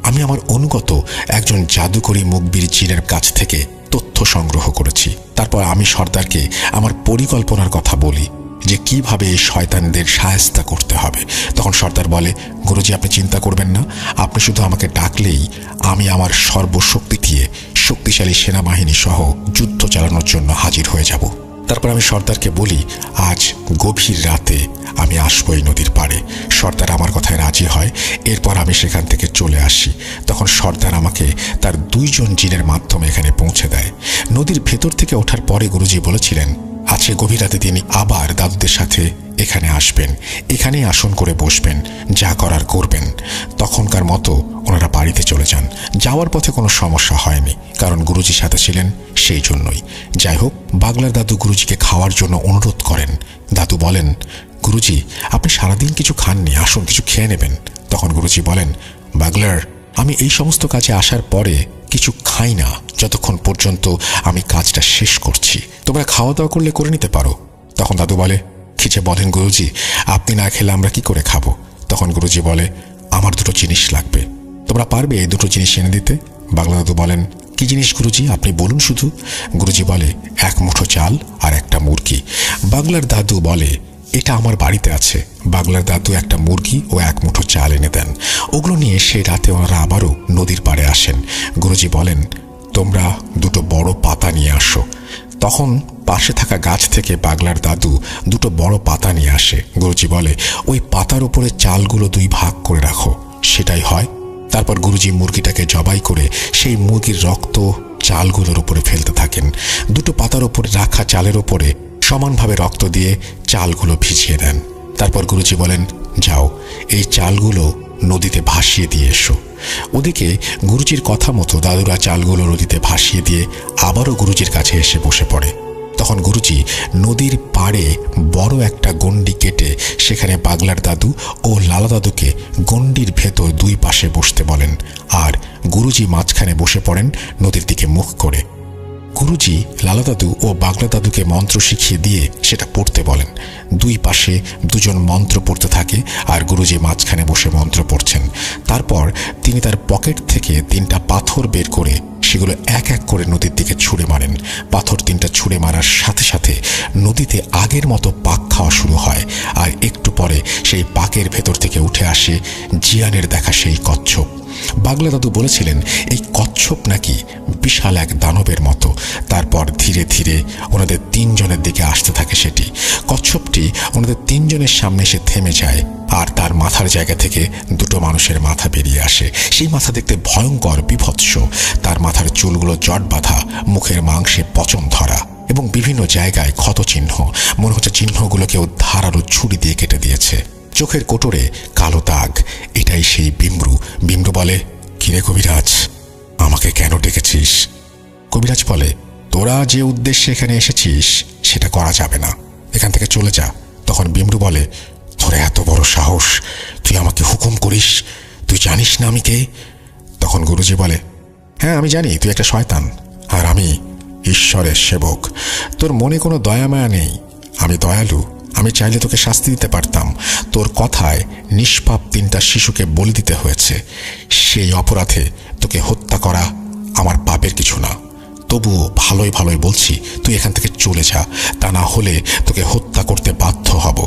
আমি আমার অনুগত একজন জাদুকরী মুখবির জিনের কাছ থেকে তথ্য সংগ্রহ করেছি। তারপর আমি সর্দারকে আমার পরিকল্পনার কথা বলি যে কিভাবে এই শয়তানদের শায়েস্তা করতে হবে। তখন সর্দার বলে, গুরুজি আপনি চিন্তা করবেন না, আপনি শুধু আমাকে ডাকলেই আমি আমার সর্বশক্তি দিয়ে শক্তিশালী সেনাবাহিনী সহ যুদ্ধ চালানোর জন্য হাজির হয়ে যাব। তারপর আমি সর্দারকে বলি, আজ গভীর রাতে আমি আসবো এই নদীর পাড়ে। সর্দার আমার কথায় রাজি হয়। এরপর আমি সেখান থেকে চলে আসি। তখন সর্দার আমাকে তার 2 জন জিনের মাধ্যমে এখানে পৌঁছে দেয়। নদীর ভেতর থেকে ওঠার পরে গুরুজি বলেছিলেন, আজকে গভীর রাতে তিনি আবার দাদুদের সাথে এখানে আসবেন, এখানেই আসন করে বসবেন, যা করার করবেন। তখনকার মতো ওনারা বাড়িতে চলে যান। যাওয়ার পথে কোনো সমস্যা হয়নি, কারণ গুরুজি সাথে ছিলেন সেই জন্যই। যাই হোক, বাগলার দাদু গুরুজিকে খাওয়ার জন্য অনুরোধ করেন। দাদু বলেন, গুরুজি আপনি সারাদিন কিছু খাননি, আসুন কিছু খেয়ে নেবেন। তখন গুরুজি বলেন, বাগলার, আমি এই সমস্ত কাজে আসার পরে কিছু খাই না যতক্ষণ পর্যন্ত আমি কাজটা শেষ করছি। তোমরা খাওয়া দাওয়া করলে করে নিতে পারো। তখন দাদু বলে, কি যে বলেন গুরুজি, আপনি না খেলে আমরা কি করে খাবো? তখন গুরুজি বলে, আমার দুটো জিনিস লাগবে, তোমরা পারবে এই দুটো জিনিস এনে দিতে? বাগলা দাদু বলেন, কি জিনিস গুরুজি, আপনি বলুন শুধু। গুরুজি বলে, এক মুঠো চাল আর একটা মুরগি। বাগলার দাদু বলে, এটা আমার বাড়িতে আছে। বাগলার দাদু একটা মুরগি ও এক মুঠো চাল এনে দেন। ওগুলো নিয়ে সেই রাতে ওনারা আবারও নদীর পাড়ে আসেন। গুরুজি বলেন, তোমরা দুটো বড় পাতা নিয়ে আসো। তখন পাশে থাকা গাছ থেকে বাগলার দাদু দুটো বড় পাতা নিয়ে আসে। গুরুজি বলে, ওই পাতার উপরে চালগুলো দুই ভাগ করে রাখো। সেটাই হয়। তারপর গুরুজি মুরগিটাকে জবাই করে সেই মুরগির রক্ত চালগুলোর উপরে ফেলতে থাকেন। দুটো পাতার উপরে রাখা চালের উপরে সমানভাবে রক্ত দিয়ে চালগুলো ভিজিয়ে দেন। তারপর গুরুজি বলেন, যাও এই চালগুলো নদীতে ভাসিয়ে দিয়ে এসো। ওদিকে গুরুজির কথা মতো দাদুরা চালগুলো নদীতে ভাসিয়ে দিয়ে আবারও গুরুজির কাছে এসে বসে পড়ে। তখন গুরুজি নদীর পাড়ে বড় একটা গণ্ডি কেটে সেখানে বাগলার দাদু ও লালা দাদুকে গণ্ডির ভেতর দুই পাশে বসতে বলেন, আর গুরুজি মাঝখানে বসে পড়েন নদীর দিকে মুখ করে। গুরুজি লালা দাদু ও বাগলা দাদুকে মন্ত্র শিখিয়ে দিয়ে সেটা পড়তে বলেন। দুই পাশে দুজন মন্ত্র পড়তে থাকে আর গুরুজি মাঝখানে বসে মন্ত্র পড়ছেন। তারপর তিনি তার পকেট থেকে 3টা পাথর বের করে সেগুলো এক এক করে নদীর দিকে ছুঁড়ে মারেন। পাথর 3টা ছুঁড়ে মারার সাথে সাথে নদীতে আগের মতো পাক খাওয়া শুরু হয়। আর একটু পরে সেই পাকের ভেতর থেকে উঠে আসে জিয়ানের দেখা সেই কচ্ছপ। বাগলা দাদু বলেছিলেন এই কচ্ছপ নাকি বিশাল এক দানবের মতো। তারপর ধীরে ধীরে ওনাদের 3 জনের দিকে আসতে থাকে সেটি। কচ্ছপটি ওনাদের 3 জনের সামনে এসে থেমে যায়, আর তার মাথার জায়গা থেকে দুটো মানুষের মাথা বেরিয়ে আসে। সেই মাথা দেখতে ভয়ঙ্কর, বিভৎস। তার মাথার চুলগুলো জট বাঁধা, মুখের মাংসে পচন ধরা এবং বিভিন্ন জায়গায় ক্ষত চিহ্ন। মনে হচ্ছে চিহ্নগুলো কেউ ধারালো ছুরি দিয়ে কেটে দিয়েছে। চোখের কোটরে কালো দাগ। এটাই সেই বিমরু। বিমরু বলে, কিরে কবিরাজ, আমাকে কেন ডেকেছিস? কবিরাজ বলে, তোরা যে উদ্দেশ্যে এখানে এসেছিস সেটা করা যাবে না, এখান থেকে চলে যা। তখন বিমরু বলে, তোর এত বড় সাহস, তুই আমাকে হুকুম করিস? তুই জানিস না আমি কে? তখন গুরুজি বলে, হ্যাঁ আমি জানি তুই একটা শয়তান, আর আমি ঈশ্বরের সেবক। তোর মনে কোনো দয়া মায়া নেই। আমি দয়ালু, আমি চাইলে তোকে শাস্তি দিতে পারতাম। তোর কথায় নিষ্পাপ 3টা শিশুকে বলি দিতে হয়েছে। সেই অপরাধে তোকে হত্যা করা আমার পাপের কিছু না। তবুও ভালোই ভালোই বলছি, তুই এখান থেকে চলে যা, তা না হলে তোকে হত্যা করতে বাধ্য হব।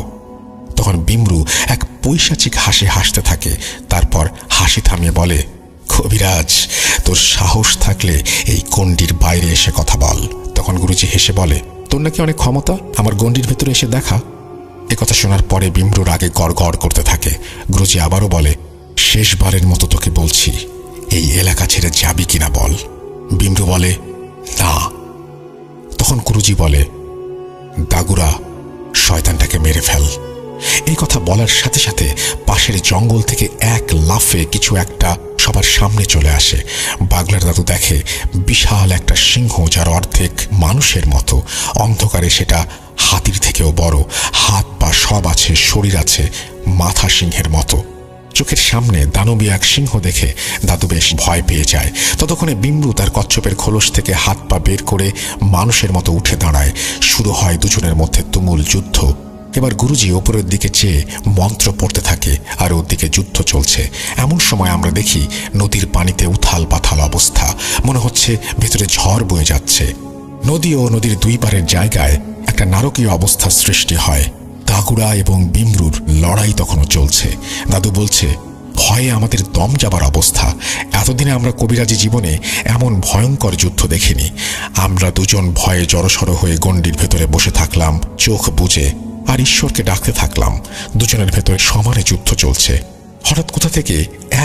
তখন বিমরু এক পৈশাচিক হাসি হাসতে থাকে। তারপর হাসি থামিয়ে বলে, কবিরাজ, তোর সাহস থাকলে এই গণ্ডির বাইরে এসে কথা বল। তখন গুরুজি হেসে বলে, তোর নাকি অনেক ক্ষমতা, আমার গণ্ডির ভেতরে এসে দেখা। একথা শোনার পরে বিমরুর আগে গড় গড় করতে থাকে। গুরুজি আবারও বলে, শেষবারের মতো তোকে বলছি, এই এলাকা ছেড়ে যাবি কিনা বল। বিমরু বলে, না। তখন গুরুজি বলে, দাগুরা, শয়তানটাকে মেরে ফেল। এই কথা বলার সাথে সাথে পাশের জঙ্গল থেকে এক লাফে কিছু একটা সবার সামনে চলে আসে। বাগলার দাদু দেখে বিশাল একটা সিংহ, যার অর্ধেক মানুষের মতো। অন্ধকারে সেটা হাতির থেকেও বড়। হাত পা সব আছে, শরীর আছে মাথা সিংহের মতো। চোখের সামনে দানবী এক সিংহ দেখে দাদু বেশ ভয় পেয়ে যায়। ততক্ষণে বিমরু তার কচ্ছপের খোলস থেকে হাত পা বের করে মানুষের মতো উঠে দাঁড়ায়। শুরু হয় দুজনের মধ্যে তুমুল যুদ্ধ। এবার গুরুজি ওপরের দিকে চেয়ে মন্ত্র পড়তে থাকে, আর ওর দিকে যুদ্ধ চলছে। এমন সময় আমরা দেখি নদীর পানিতে উথাল পাথাল অবস্থা। মনে হচ্ছে ভেতরে ঝড় বয়ে যাচ্ছে। নদী ও নদীর দুই পারের জায়গায় একটা নারকীয় অবস্থার সৃষ্টি হয়। দাগুরা এবং বিমরুর লড়াই তখনও চলছে। দাদু বলছে, ভয়ে আমাদের দম যাবার অবস্থা। এতদিনে আমরা কবিরাজি জীবনে এমন ভয়ঙ্কর যুদ্ধ দেখিনি। আমরা দুজন ভয়ে জড়সড় হয়ে গণ্ডির ভেতরে বসে থাকলাম, চোখ বুজে, আর ঈশ্বরকে ডাকতে থাকলাম। দুজনের ভেতরে সমানে যুদ্ধ চলছে। হঠাৎ কোথা থেকে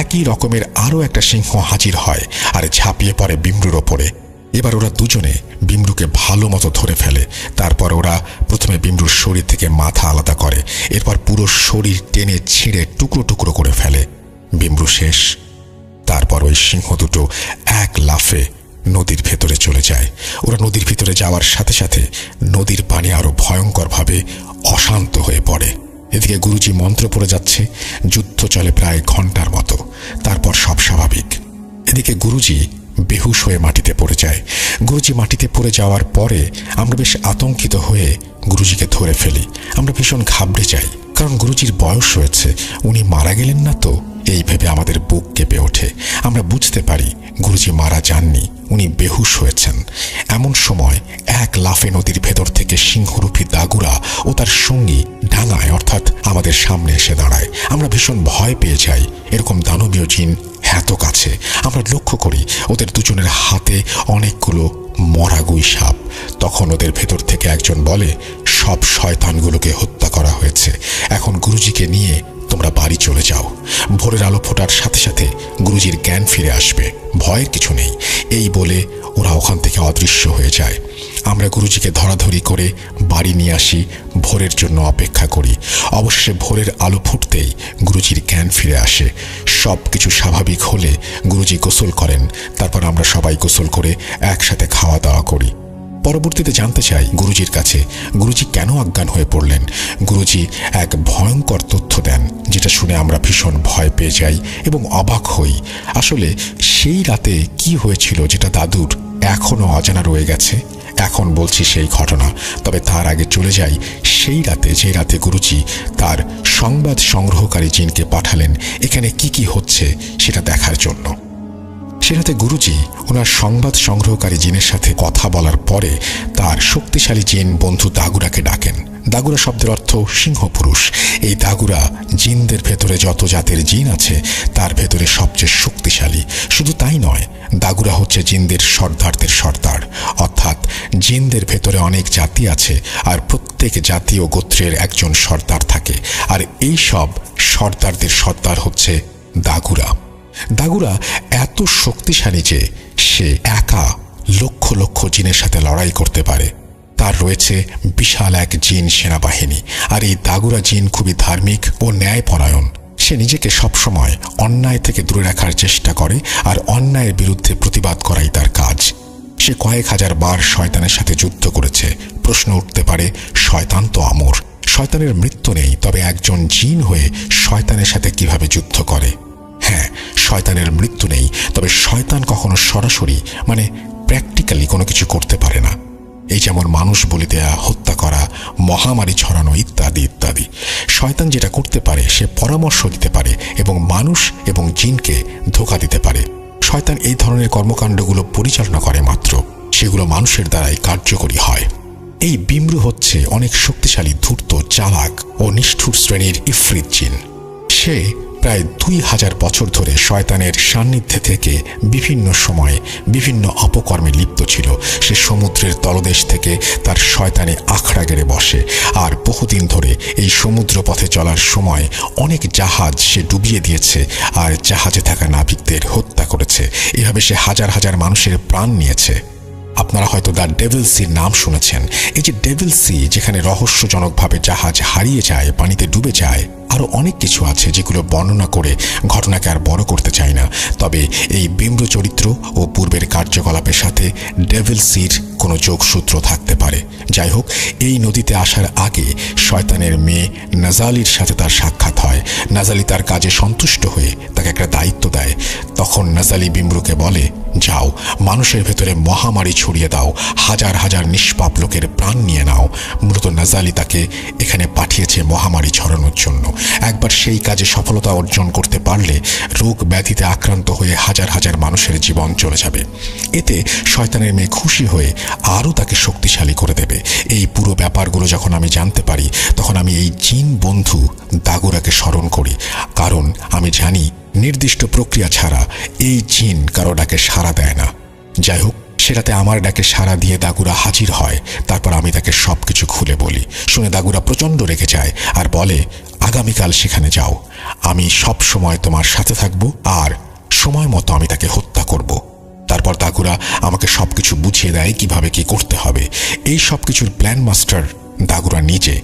একই রকমের আরও একটা সিংহ হাজির হয় আর ঝাঁপিয়ে পড়ে বিমরুর ওপরে। এবার ওরা দুজনে বিমরুকে ভালো মতো ধরে ফেলে। তারপর ওরা প্রথমে বিমরুর শরীর থেকে মাথা আলাদা করে, এরপর পুরো শরীর টেনে ছিঁড়ে টুকরো টুকরো করে ফেলে। বিমরু শেষ। তারপর ওই সিংহ দুটো এক লাফে নদীর ভেতরে চলে যায়। ওরা নদীর ভিতরে যাওয়ার সাথে সাথে নদীর পানি আরো ভয়ঙ্করভাবে অশান্ত হয়ে পড়ে। এদিকে গুরুজি মন্ত্র পড়ে যাচ্ছে। যুদ্ধ চলে প্রায় ঘন্টার মতো। তারপর সব স্বাভাবিক। এদিকে গুরুজি বেহুশ হয়ে মাটিতে পড়ে যায়। গুরুজি মাটিতে পড়ে যাওয়ার পরে আমরা বেশ আতঙ্কিত হয়ে গুরুজিকে ধরে ফেলি। আমরা ভীষণ ঘাবড়ে যাই, কারণ গুরুজির বয়স হয়েছে, উনি মারা গেলেন না তো। এই ভেবে আমাদের বুক কেঁপে ওঠে। আমরা বুঝতে পারি গুরুজি মারা যাননি, উনি বেহুশ হয়েছেন। এমন সময় এক লাফে নদীর ভেতর থেকে সিংহরূপী দাগুরা ও তার সঙ্গী ডাঙায় অর্থাৎ আমাদের সামনে এসে দাঁড়ায়। আমরা ভীষণ ভয় পেয়ে যাই। এরকম দানবীয় জিন এত কাছে। আমরা লক্ষ্য করি ওদের দুজনের হাতে অনেকগুলো মরা গুই সাপ। তখন ওদের ভেতর থেকে একজন বলে, সব শয়তানগুলোকে হত্যা করা হয়েছে, এখন গুরুজিকে নিয়ে তোমরা বাড়ি চলে যাও। ভোরের আলো ফোটার সাথে সাথে গুরুজির জ্ঞান ফিরে আসবে, ভয়ের কিছু নেই। এই বলে ওরা ওখান থেকে অদৃশ্য হয়ে যায়। আমরা গুরুজিকে ধরাধরি করে বাড়ি নিয়ে আসি, ভোরের জন্য অপেক্ষা করি। অবশেষে ভোরের আলো ফুটতেই গুরুজির জ্ঞান ফিরে আসে। সব কিছু স্বাভাবিক হলে গুরুজি গোসল করেন। তারপর আমরা সবাই গোসল করে একসাথে খাওয়া দাওয়া করি। পরবর্তীতে জানতে চাই গুরুজির কাছে গুরুজি কেন অজ্ঞান হয়ে পড়লেন। গুরুজি এক ভয়ঙ্কর তথ্য দেন, যেটা শুনে আমরা ভীষণ ভয় পেয়ে যাই এবং অবাক হই। আসলে সেই রাতে কি হয়েছিল যেটা দাদুর এখনো অজানা রয়ে গেছে। এখন বলছি সেই ঘটনা, তবে তার আগে চলে যাই সেই রাতে, যে রাতে গুরুজি তার সংবাদ সংগ্রহকারী জিনকে পাঠালেন এখানে কি কি হচ্ছে সেটা দেখার জন্য। সেটাতে গুরুজি ওনার সংবাদ সংগ্রহকারী জিনের সাথে কথা বলার পরে তার শক্তিশালী জিন বন্ধু দাগুরাকে ডাকেন। দাগুরা শব্দের অর্থ সিংহ পুরুষ। এই দাগুরা জিনদের ভেতরে যত জাতের জিন আছে তার ভেতরে সবচেয়ে শক্তিশালী। শুধু তাই নয়, দাগুরা হচ্ছে জিনদের সর্দারদের সর্দার, অর্থাৎ জিনদের ভেতরে অনেক জাতি আছে আর প্রত্যেক জাতি ও গোত্রের একজন সর্দার থাকে। আর এই সব সর্দারদের সর্দার হচ্ছে দাগুরা। দাগুরা এত শক্তিশালী যে সে একা লক্ষ লক্ষ জিনের সাথে লড়াই করতে পারে। তার রয়েছে বিশাল এক জিন সেনাবাহিনী। আর এই দাগুরা জিন খুবই ধার্মিক ও ন্যায়পরায়ণ। সে নিজেকে সবসময় অন্যায় থেকে দূরে রাখার চেষ্টা করে আর অন্যায়ের বিরুদ্ধে প্রতিবাদ করাই তার কাজ। সে কয়েক হাজার বার শয়তানের সাথে যুদ্ধ করেছে। প্রশ্ন উঠতে পারে, শয়তান তো অমর, শয়তানের মৃত্যু নেই, তবে একজন জিন হয়ে শয়তানের সাথে কিভাবে যুদ্ধ করে? হ্যাঁ, শয়তানের মৃত্যু নেই, তবে শয়তান কখনো সরাসরি প্র্যাকটিক্যালি কোনো কিছু করতে পারে না। এই যেমন মানুষ বলি দেয়া, হত্যা করা, মহামারী ছড়ানো ইত্যাদি ইত্যাদি। শয়তান যেটা করতে পারে সে পরামর্শ দিতে পারে এবং মানুষ এবং জিনকে ধোঁকা দিতে পারে। শয়তান এই ধরনের কর্মকাণ্ডগুলো পরিচালনা করে মাত্র, সেগুলো মানুষের দ্বারাই কার্যকরী হয়। এই বিমরু হচ্ছে অনেক শক্তিশালী, ধূর্ত, চালাক ও নিষ্ঠুর শ্রেণীর ইফরিত জিন। সে প্রায় 2000 বছর ধরে শয়তানের সান্নিধ্যে থেকে বিভিন্ন সময়ে বিভিন্ন অপকর্মে লিপ্ত ছিল। সে সমুদ্রের তলদেশ থেকে তার শয়তানে আখড়া গেড়ে বসে আর বহুদিন ধরে এই সমুদ্র পথে চলার সময় অনেক জাহাজ সে ডুবিয়ে দিয়েছে আর জাহাজে থাকা নাবিকদের হত্যা করেছে। এভাবে সে হাজার হাজার মানুষের প্রাণ নিয়েছে। আপনারা হয়তো দ্য ডেভিল সির নাম শুনেছেন। এই যে ডেভিল সি, যেখানে রহস্যজনকভাবে জাহাজ হারিয়ে যায়, পানিতে ডুবে যায়, আরও অনেক কিছু আছে যেগুলো বর্ণনা করে ঘটনাকে আর বড় করতে চাই না। তবে এই বিমরু চরিত্র ও পূর্বের কার্যকলাপের সাথে ডেভিল সির কোনো যোগসূত্র থাকতে পারে। যাই হোক, এই নদীতে আসার আগে শয়তানের মেয়ে নাজালির সাথে তার সাক্ষাৎ হয়। নাজালি তার কাজে সন্তুষ্ট হয়ে তাকে একটা দায়িত্ব দেয়। তখন নাজালি বিমরুকে বলে, যাও, মানুষের ভেতরে মহামারী ছড়িয়ে দাও, হাজার হাজার নিষ্পাপ লোকের প্রাণ নিয়ে নাও। মূলত নাজালি তাকে এখানে পাঠিয়েছে মহামারী ছড়ানোর জন্য। একবার সেই কাজে সফলতা অর্জন করতে পারলে রোগ ব্যাধিতে আক্রান্ত হয়ে হাজার হাজার মানুষের জীবন চলে যাবে। এতে শয়তানের মেয়ে খুশি হয়ে আরও তাকে শক্তিশালী করে দেবে। এই পুরো ব্যাপারগুলো যখন আমি জানতে পারি, তখন আমি এই জিন বন্ধু দাগুরাকে স্মরণ করি, কারণ আমি জানি নির্দিষ্ট প্রক্রিয়া ছাড়া এই জিন কারো ডাকে সাড়া দেয় না। যাই হোক, সেটাতে আমার ডাকে সাড়া দিয়ে দাগুরা হাজির হয়। তারপর আমি তাকে সবকিছু খুলে বলি। শুনে দাগুরা প্রচণ্ড রেগে যায় আর বলে, আগামীকাল সেখানে যাও, আমি সব সময় তোমার সাথে থাকব আর সময় মতো আমি তাকে হত্যা করব। তারপর দাগুরা আমাকে সবকিছু বুঝিয়ে দেয় কিভাবে কি করতে হবে। এই সবকিছুর প্ল্যান মাস্টার দাগুরা নিজে।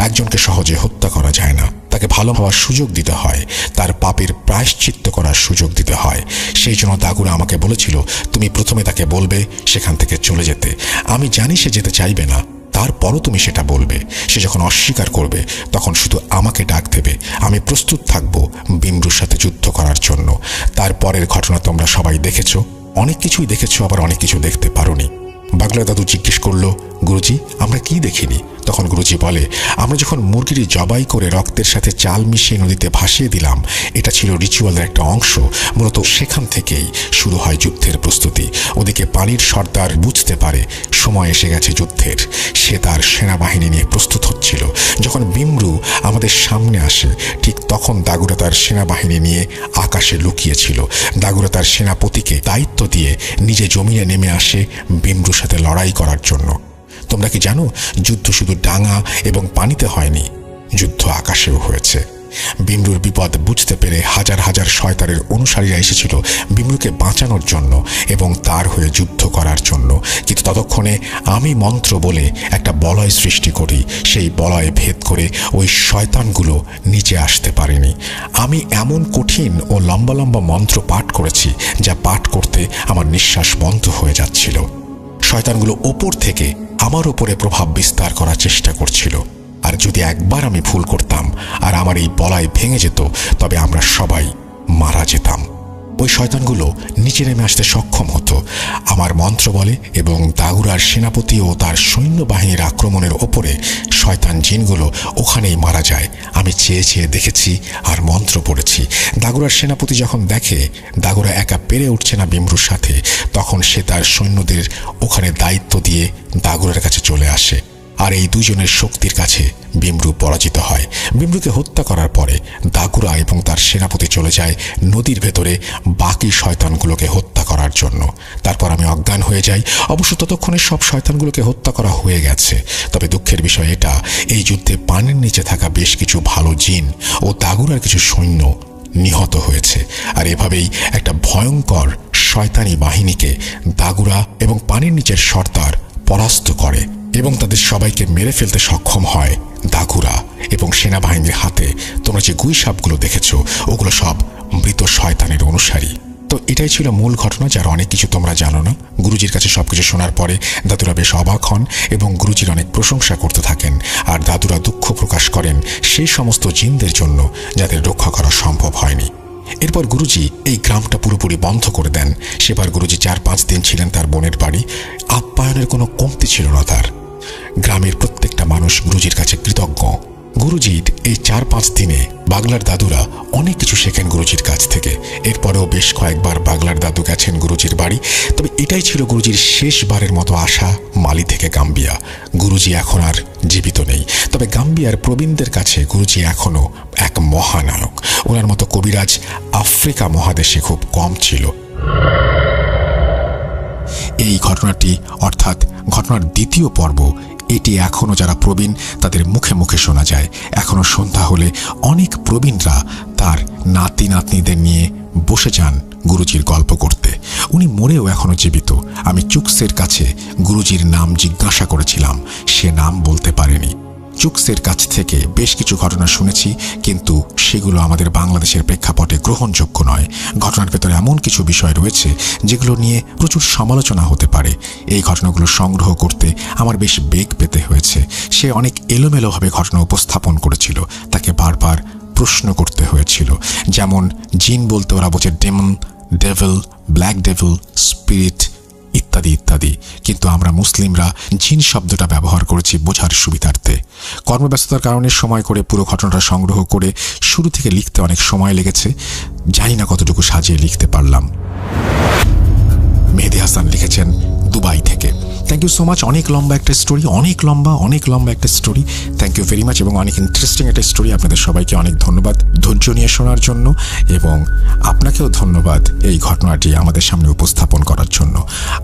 একজনকে সহজে হত্যা করা যায় না, তাকে ভালো হওয়ার সুযোগ দিতে হয়, তার পাপের প্রায়শ্চিত্ত করার সুযোগ দিতে হয়। সেই জন্য দাগুরা আমাকে বলেছিল, তুমি প্রথমে তাকে বলবে সেখান থেকে চলে যেতে। আমি জানি সে যেতে চাইবে না, তারপরও তুমি সেটা বলবে। সে যখন অস্বীকার করবে তখন শুধু আমাকে ডাক দেবে। আমি প্রস্তুত থাকব বিমরুর সাথে যুদ্ধ করার জন্য। তারপরের ঘটনা তোমরা সবাই দেখেছ, অনেক কিছুই দেখেছ, আবার অনেক কিছু দেখতে পারোনি। বাগলা দাদু জিজ্ঞেস করলো, গুরুজি আমরা কি দেখিনি? তখন গুরুজি বলে, আমরা যখন মুরগিটি জবাই করে রক্তের সাথে চাল মিশিয়ে নদীতে ভাসিয়ে দিলাম, এটা ছিল রিচুয়ালের একটা অংশ। মূলত সেখান থেকেই শুরু হয় যুদ্ধের প্রস্তুতি। ওদিকে পানির সর্দার বুঝতে পারে সময় এসে গেছে যুদ্ধের। সে তার সেনাবাহিনী নিয়ে প্রস্তুত হচ্ছিল। যখন বিমরু আমাদের সামনে আসে, ঠিক তখন দাগুরা তার সেনাবাহিনী নিয়ে আকাশে লুকিয়েছিল। দাগুরা তার সেনাপতিকে দায়িত্ব দিয়ে নিজে জমিনে নেমে আসে বিমরুর সাথে লড়াই করার জন্য। তোমরা কি জানো, যুদ্ধ শুধু ডাঙা এবং পানিতে হয়নি, যুদ্ধ আকাশেও হয়েছে। বিমরুর বিপদ বুঝতে পেরে হাজার হাজার শয়তানের অনুসারীরা এসেছিল বিমরুকে বাঁচানোর জন্য এবং তার হয়ে যুদ্ধ করার জন্য। কিন্তু ততক্ষণে আমি মন্ত্র বলে একটা বলয় সৃষ্টি করি। সেই বলয় ভেদ করে ওই শয়তানগুলো নিচে আসতে পারেনি। আমি এমন কঠিন ও লম্বা লম্বা মন্ত্র পাঠ করেছি, যা পাঠ করতে আমার নিঃশ্বাস বন্ধ হয়ে যাচ্ছিল। শয়তানগুলো ওপর থেকে আমার উপরে প্রভাব বিস্তার করার চেষ্টা করছিল। আর যদি একবার আমি ভুল করতাম আর আমার এই বলয় ভেঙে যেত, তবে আমরা সবাই মারা যেতাম। ওই শয়তানগুলো নিচে নেমে আসতে সক্ষম হতো আমার মন্ত্র বলে, এবং দাগুরার সেনাপতি ও তার সৈন্যবাহিনীর আক্রমণের ওপরে শয়তান জিনগুলো ওখানেই মারা যায়। আমি চেয়ে চেয়ে দেখেছি আর মন্ত্র পড়েছি। দাগুরার সেনাপতি যখন দেখে দাগুরা একা পেরে উঠছে না বিমরুর সাথে, তখন সে তার সৈন্যদের ওখানে দায়িত্ব দিয়ে দাগুরার কাছে চলে আসে। আর এই দুজনের শক্তির কাছে বিমরু পরাজিত হয়। বিমরুকে হত্যা করার পরে দাগুরা এবং তার সেনাপতি চলে যায় নদীর ভেতরে বাকি শয়তানগুলোকে হত্যা করার জন্য। তারপর আমি অজ্ঞান হয়ে যাই। অবশ্য ততক্ষণে সব শয়তানগুলোকে হত্যা করা হয়ে গেছে। তবে দুঃখের বিষয় এটা, এই যুদ্ধে পানির নিচে থাকা বেশ কিছু ভালো জিন ও দাগুরার কিছু সৈন্য নিহত হয়েছে। আর এভাবেই একটা ভয়ঙ্কর শয়তানি বাহিনীকে দাগুরা এবং পানির নিচের সর্দার পরাস্ত করে এবং তাদের সবাইকে মেরে ফেলতে সক্ষম হয় দাগুরা এবং সেনাবাহিনীর হাতে। তোমরা যে গুইসাপগুলো দেখেছো, ওগুলো সব মৃত শয়তানের অনুসারী। তো এটাই ছিল মূল ঘটনা, যার অনেক কিছু তোমরা জানো না। গুরুজির কাছে সবকিছু শোনার পরে দাদুরা বেশ অবাক হন এবং গুরুজির অনেক প্রশংসা করতে থাকেন। আর দাদুরা দুঃখ প্রকাশ করেন সেই সমস্ত জিনদের জন্য যাদের রক্ষা করা সম্ভব হয়নি। এরপর গুরুজি এই গ্রামটা পুরোপুরি বন্ধ করে দেন। সেবার গুরুজি 4-5 দিন ছিলেন তার বোনের বাড়ি। আপ্যায়নের কোনো কমতি ছিল না তার। গ্রামের প্রত্যেকটা মানুষ গুরুজির কাছে কৃতজ্ঞ। গুরুজির এই 4-5 দিনে বাগলার দাদুরা অনেক কিছু শেখেন গুরুজির কাছ থেকে। এরপরেও বেশ কয়েকবার বাগলার দাদু গেছেন গুরুজির বাড়ি। তবে এটাই ছিল গুরুজির শেষবারের মতো আসা মালি থেকে গাম্বিয়া। গুরুজি এখন আর জীবিত নেই, তবে গাম্বিয়ার প্রবীণদের কাছে গুরুজি এখনো এক মহানায়ক। ওনার মতো কবিরাজ আফ্রিকা মহাদেশে খুব কম ছিল। এই ঘটনাটি অর্থাৎ ঘটনার দ্বিতীয় পর্ব, এটি এখনও যারা প্রবীণ তাদের মুখে মুখে শোনা যায়। এখনও সন্ধ্যা হলে অনেক প্রবীণরা তার নাতি নাতনিদের নিয়ে বসে যান গুরুজির গল্প করতে। উনি মরেও এখনও জীবিত। আমি চুকসের কাছে গুরুজির নাম জিজ্ঞাসা করেছিলাম, সে নাম বলতে পারেনি। চুকসের কাছ থেকে বেশ কিছু ঘটনা শুনেছি, কিন্তু সেগুলো আমাদের বাংলাদেশের প্রেক্ষাপটে গ্রহণযোগ্য নয়। ঘটনার ভেতরে এমন কিছু বিষয় রয়েছে যেগুলো নিয়ে প্রচুর সমালোচনা হতে পারে। এই ঘটনাগুলো সংগ্রহ করতে আমার বেশ বেগ পেতে হয়েছে। সে অনেক এলোমেলোভাবে ঘটনা উপস্থাপন করেছিল, তাকে বারবার প্রশ্ন করতে হয়েছিল। যেমন জিন বলতে ওরা বোঝে demon, devil, black devil, spirit ইত্যাদি ইত্যাদি। কিন্তু আমরা মুসলিমরা জিন শব্দটা ব্যবহার করেছি বোঝার সুবিধার্থে। কর্মব্যস্ততার কারণে সময় করে পুরো ঘটনাটা সংগ্রহ করে শুরু থেকে লিখতে অনেক সময় লেগেছে। জানি না কতটুকু সাজিয়ে লিখতে পারলাম। মেহেদী হাসান লিখেছেন দুবাই থেকে। Thank you so much. অনেক লম্বা একটা স্টোরি, অনেক লম্বা একটা story. Thank you very much এবং অনেক ইন্টারেস্টিং একটা স্টোরি। আপনাদের সবাইকে অনেক ধন্যবাদ ধৈর্য নিয়ে শোনার জন্য, এবং আপনাকেও ধন্যবাদ এই ঘটনাটি আমাদের সামনে উপস্থাপন করার জন্য।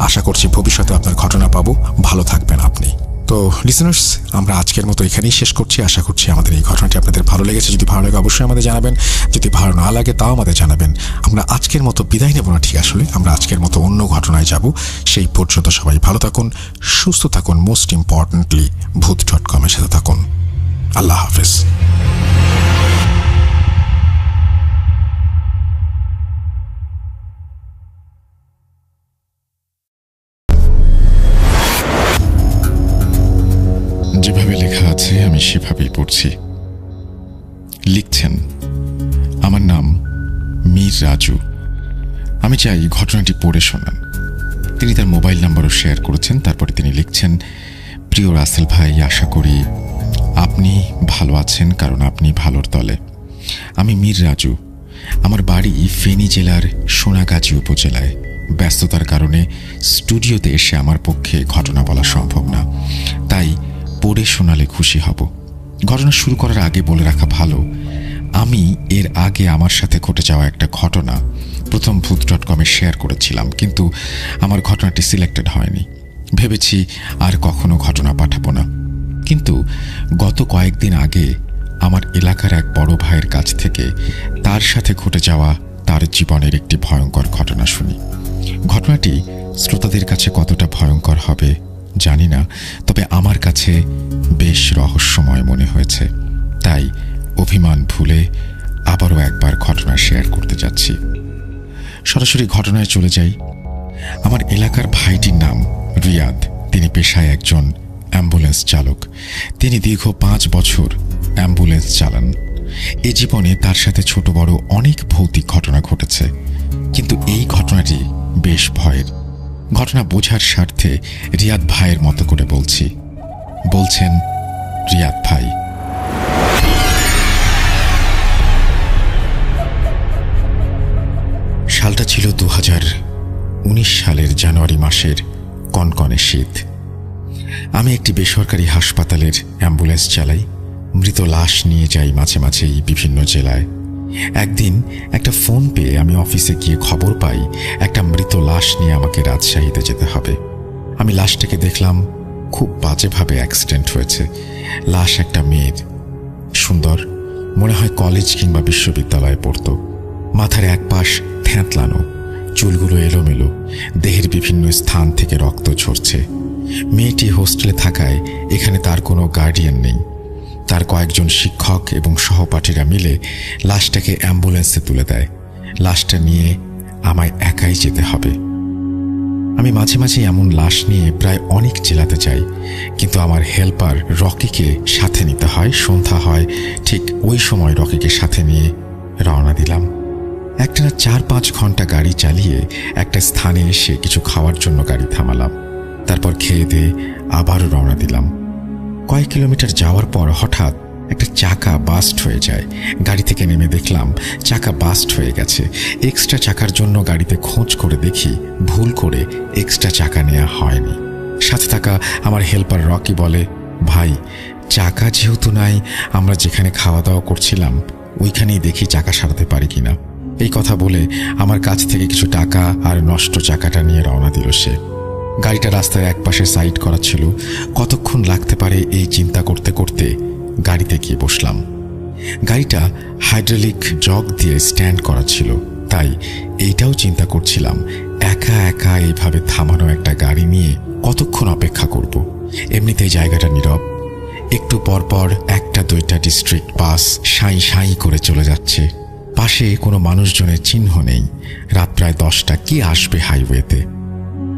আশা করছি ভবিষ্যতে আপনার ঘটনা পাবো। ভালো থাকবেন আপনি। তো লিসেনার্স, আমরা আজকের মতো এখানেই শেষ করছি। আশা করছি আমাদের এই ঘটনাটি আপনাদের ভালো লেগেছে। যদি ভালো লাগে অবশ্যই আমাদের জানাবেন, যদি ভালো না লাগে তাও আমাদের জানাবেন। আমরা আজকের মতো বিদায় নেব না, ঠিক আসলে আমরা আজকের মতো অন্য ঘটনায় যাব। সেই পর্যন্ত সবাই ভালো থাকুন, সুস্থ থাকুন, মোস্ট ইম্পর্টেন্টলি ভূত.com এর সাথে থাকুন। আল্লাহ হাফেজ। যেভাবে লেখা আছে আমি সেভাবেই পড়ছি। লিখছেন, আমার নাম মীর রাজু। আমি চাই ঘটনাটি পড়ে শোনান। তিনি তার মোবাইল নাম্বারও শেয়ার করেছেন। তারপরে তিনি লিখছেন, প্রিয় রাসেল ভাই, আশা করি আপনি ভালো আছেন, কারণ আপনি ভালোর দলে। আমি মীর রাজু। আমার বাড়ি ফেনী জেলার সোনাগাজী উপজেলায়। ব্যস্ততার কারণে স্টুডিওতে এসে আমার পক্ষে ঘটনা বলা সম্ভব না, তাই পড়ে শোনালে খুশি হব। ঘটনা শুরু করার আগে বলে রাখা ভালো, আমি এর আগে আমার সাথে ঘটে যাওয়া একটা ঘটনা প্রথম ভূত.com এ শেয়ার করেছিলাম, কিন্তু আমার ঘটনাটি সিলেক্টেড হয়নি। ভেবেছি আর কখনো ঘটনা পাঠাবো না। কিন্তু গত কয়েকদিন আগে আমার এলাকার এক বড় ভাইয়ের কাছ থেকে তার সাথে ঘটে যাওয়া তার জীবনের একটি ভয়ঙ্কর ঘটনা শুনি। ঘটনাটি শ্রোতাদের কাছে কতটা ভয়ঙ্কর হবে জানি না, তবে আমার কাছে বেশ রহস্যময় মনে হয়েছে। তাই অভিমান ভুলে আবারও একবার ঘটনা শেয়ার করতে যাচ্ছি। সরাসরি ঘটনায় চলে যাই। আমার এলাকার ভাইটির নাম রিয়াদ। তিনি পেশায় একজন অ্যাম্বুলেন্স চালক। তিনি দীর্ঘ 5 বছর অ্যাম্বুলেন্স চালান। এ জীবনে তার সাথে ছোট বড় অনেক ভৌতিক ঘটনা ঘটেছে, কিন্তু এই ঘটনাটি বেশ ভয়ের। ঘটনা বোঝার স্বার্থে রিয়াদ ভাইয়ের মতো করে বলছেন রিয়াদ ভাই। সালটা ছিল 2019 সালের জানুয়ারি মাসের কনকনে শীত। আমি একটি বেসরকারি হাসপাতালের অ্যাম্বুলেন্স চালাই। মৃত লাশ নিয়ে যাই মাঝে মাঝেই বিভিন্ন জেলায়। একদিন একটা ফোন পেয়ে আমি অফিসে গিয়ে খবর পাই একটা মৃত লাশ নিয়ে আমাকে রাজশাহীতে যেতে হবে। আমি লাশটাকে দেখলাম, খুব বাজেভাবে অ্যাক্সিডেন্ট হয়েছে। লাশ একটা মেয়ের, সুন্দর, মনে হয় কলেজ কিংবা বিশ্ববিদ্যালয়ে পড়তো। মাথার এক পাশ থ্যাঁতলানো, চুলগুলো এলোমেলো, দেহের বিভিন্ন স্থান থেকে রক্ত ঝরছে। মেয়েটি হোস্টেলে থাকায় এখানে তার কোনো গার্ডিয়ান নেই। তার কয়েকজন শিক্ষক এবং সহপাঠীরা মিলে লাশটাকে অ্যাম্বুলেন্সে তুলে দেয়। লাশটা নিয়ে আমায় একাই যেতে হবে। আমি মাঝে মাঝে এমন লাশ নিয়ে প্রায় অনেক জেলাতে যাই, কিন্তু আমার হেল্পার রকিকে সাথে নিতে হয়। সন্ধ্যা হয়, ঠিক ওই সময় রকিকে সাথে নিয়ে রওনা দিলাম। একটানা 4-5 ঘন্টা গাড়ি চালিয়ে একটা স্থানে এসে কিছু খাওয়ার জন্য গাড়ি থামালাম। তারপর খেয়ে দিয়ে আবারও রওনা দিলাম। কয়েক কিলোমিটার যাওয়ার পর হঠাৎ একটা চাকা বাস্ট হয়ে যায়। গাড়ি থেকে নেমে দেখলাম চাকা বাস্ট হয়ে গেছে। এক্সট্রা চাকার জন্য গাড়িতে খোঁজ করে দেখি ভুল করে এক্সট্রা চাকা নেওয়া হয়নি। সাথে থাকা আমার হেল্পার রকি বলে, ভাই, চাকা যেহেতু নাই, আমরা যেখানে খাওয়া দাওয়া করছিলাম ওইখানেই দেখি চাকা সারাতে পারি কিনা। এই কথা বলে আমার কাছ থেকে কিছু টাকা আর নষ্ট চাকাটা নিয়ে রওনা দিল সে। গাড়িটা রাস্তার একপাশে সাইড করা ছিল। কতক্ষণ লাগতে পারে এই চিন্তা করতে করতে গাড়িতে গিয়ে বসলাম। গাড়িটা হাইড্রোলিক জগ দিয়ে স্ট্যান্ড করা ছিল, তাই এইটাও চিন্তা করছিলাম একা একা এইভাবে থামানো একটা গাড়ি নিয়ে কতক্ষণ অপেক্ষা করব। এমনিতেই জায়গাটা নীরব। একটু পরপর 1-2টা ডিস্ট্রিক্ট বাস সাঁই সাঁই করে চলে যাচ্ছে। পাশে কোনো মানুষজনের চিহ্ন নেই। রাত প্রায় 10টা। কি আসবে হাইওয়েতে?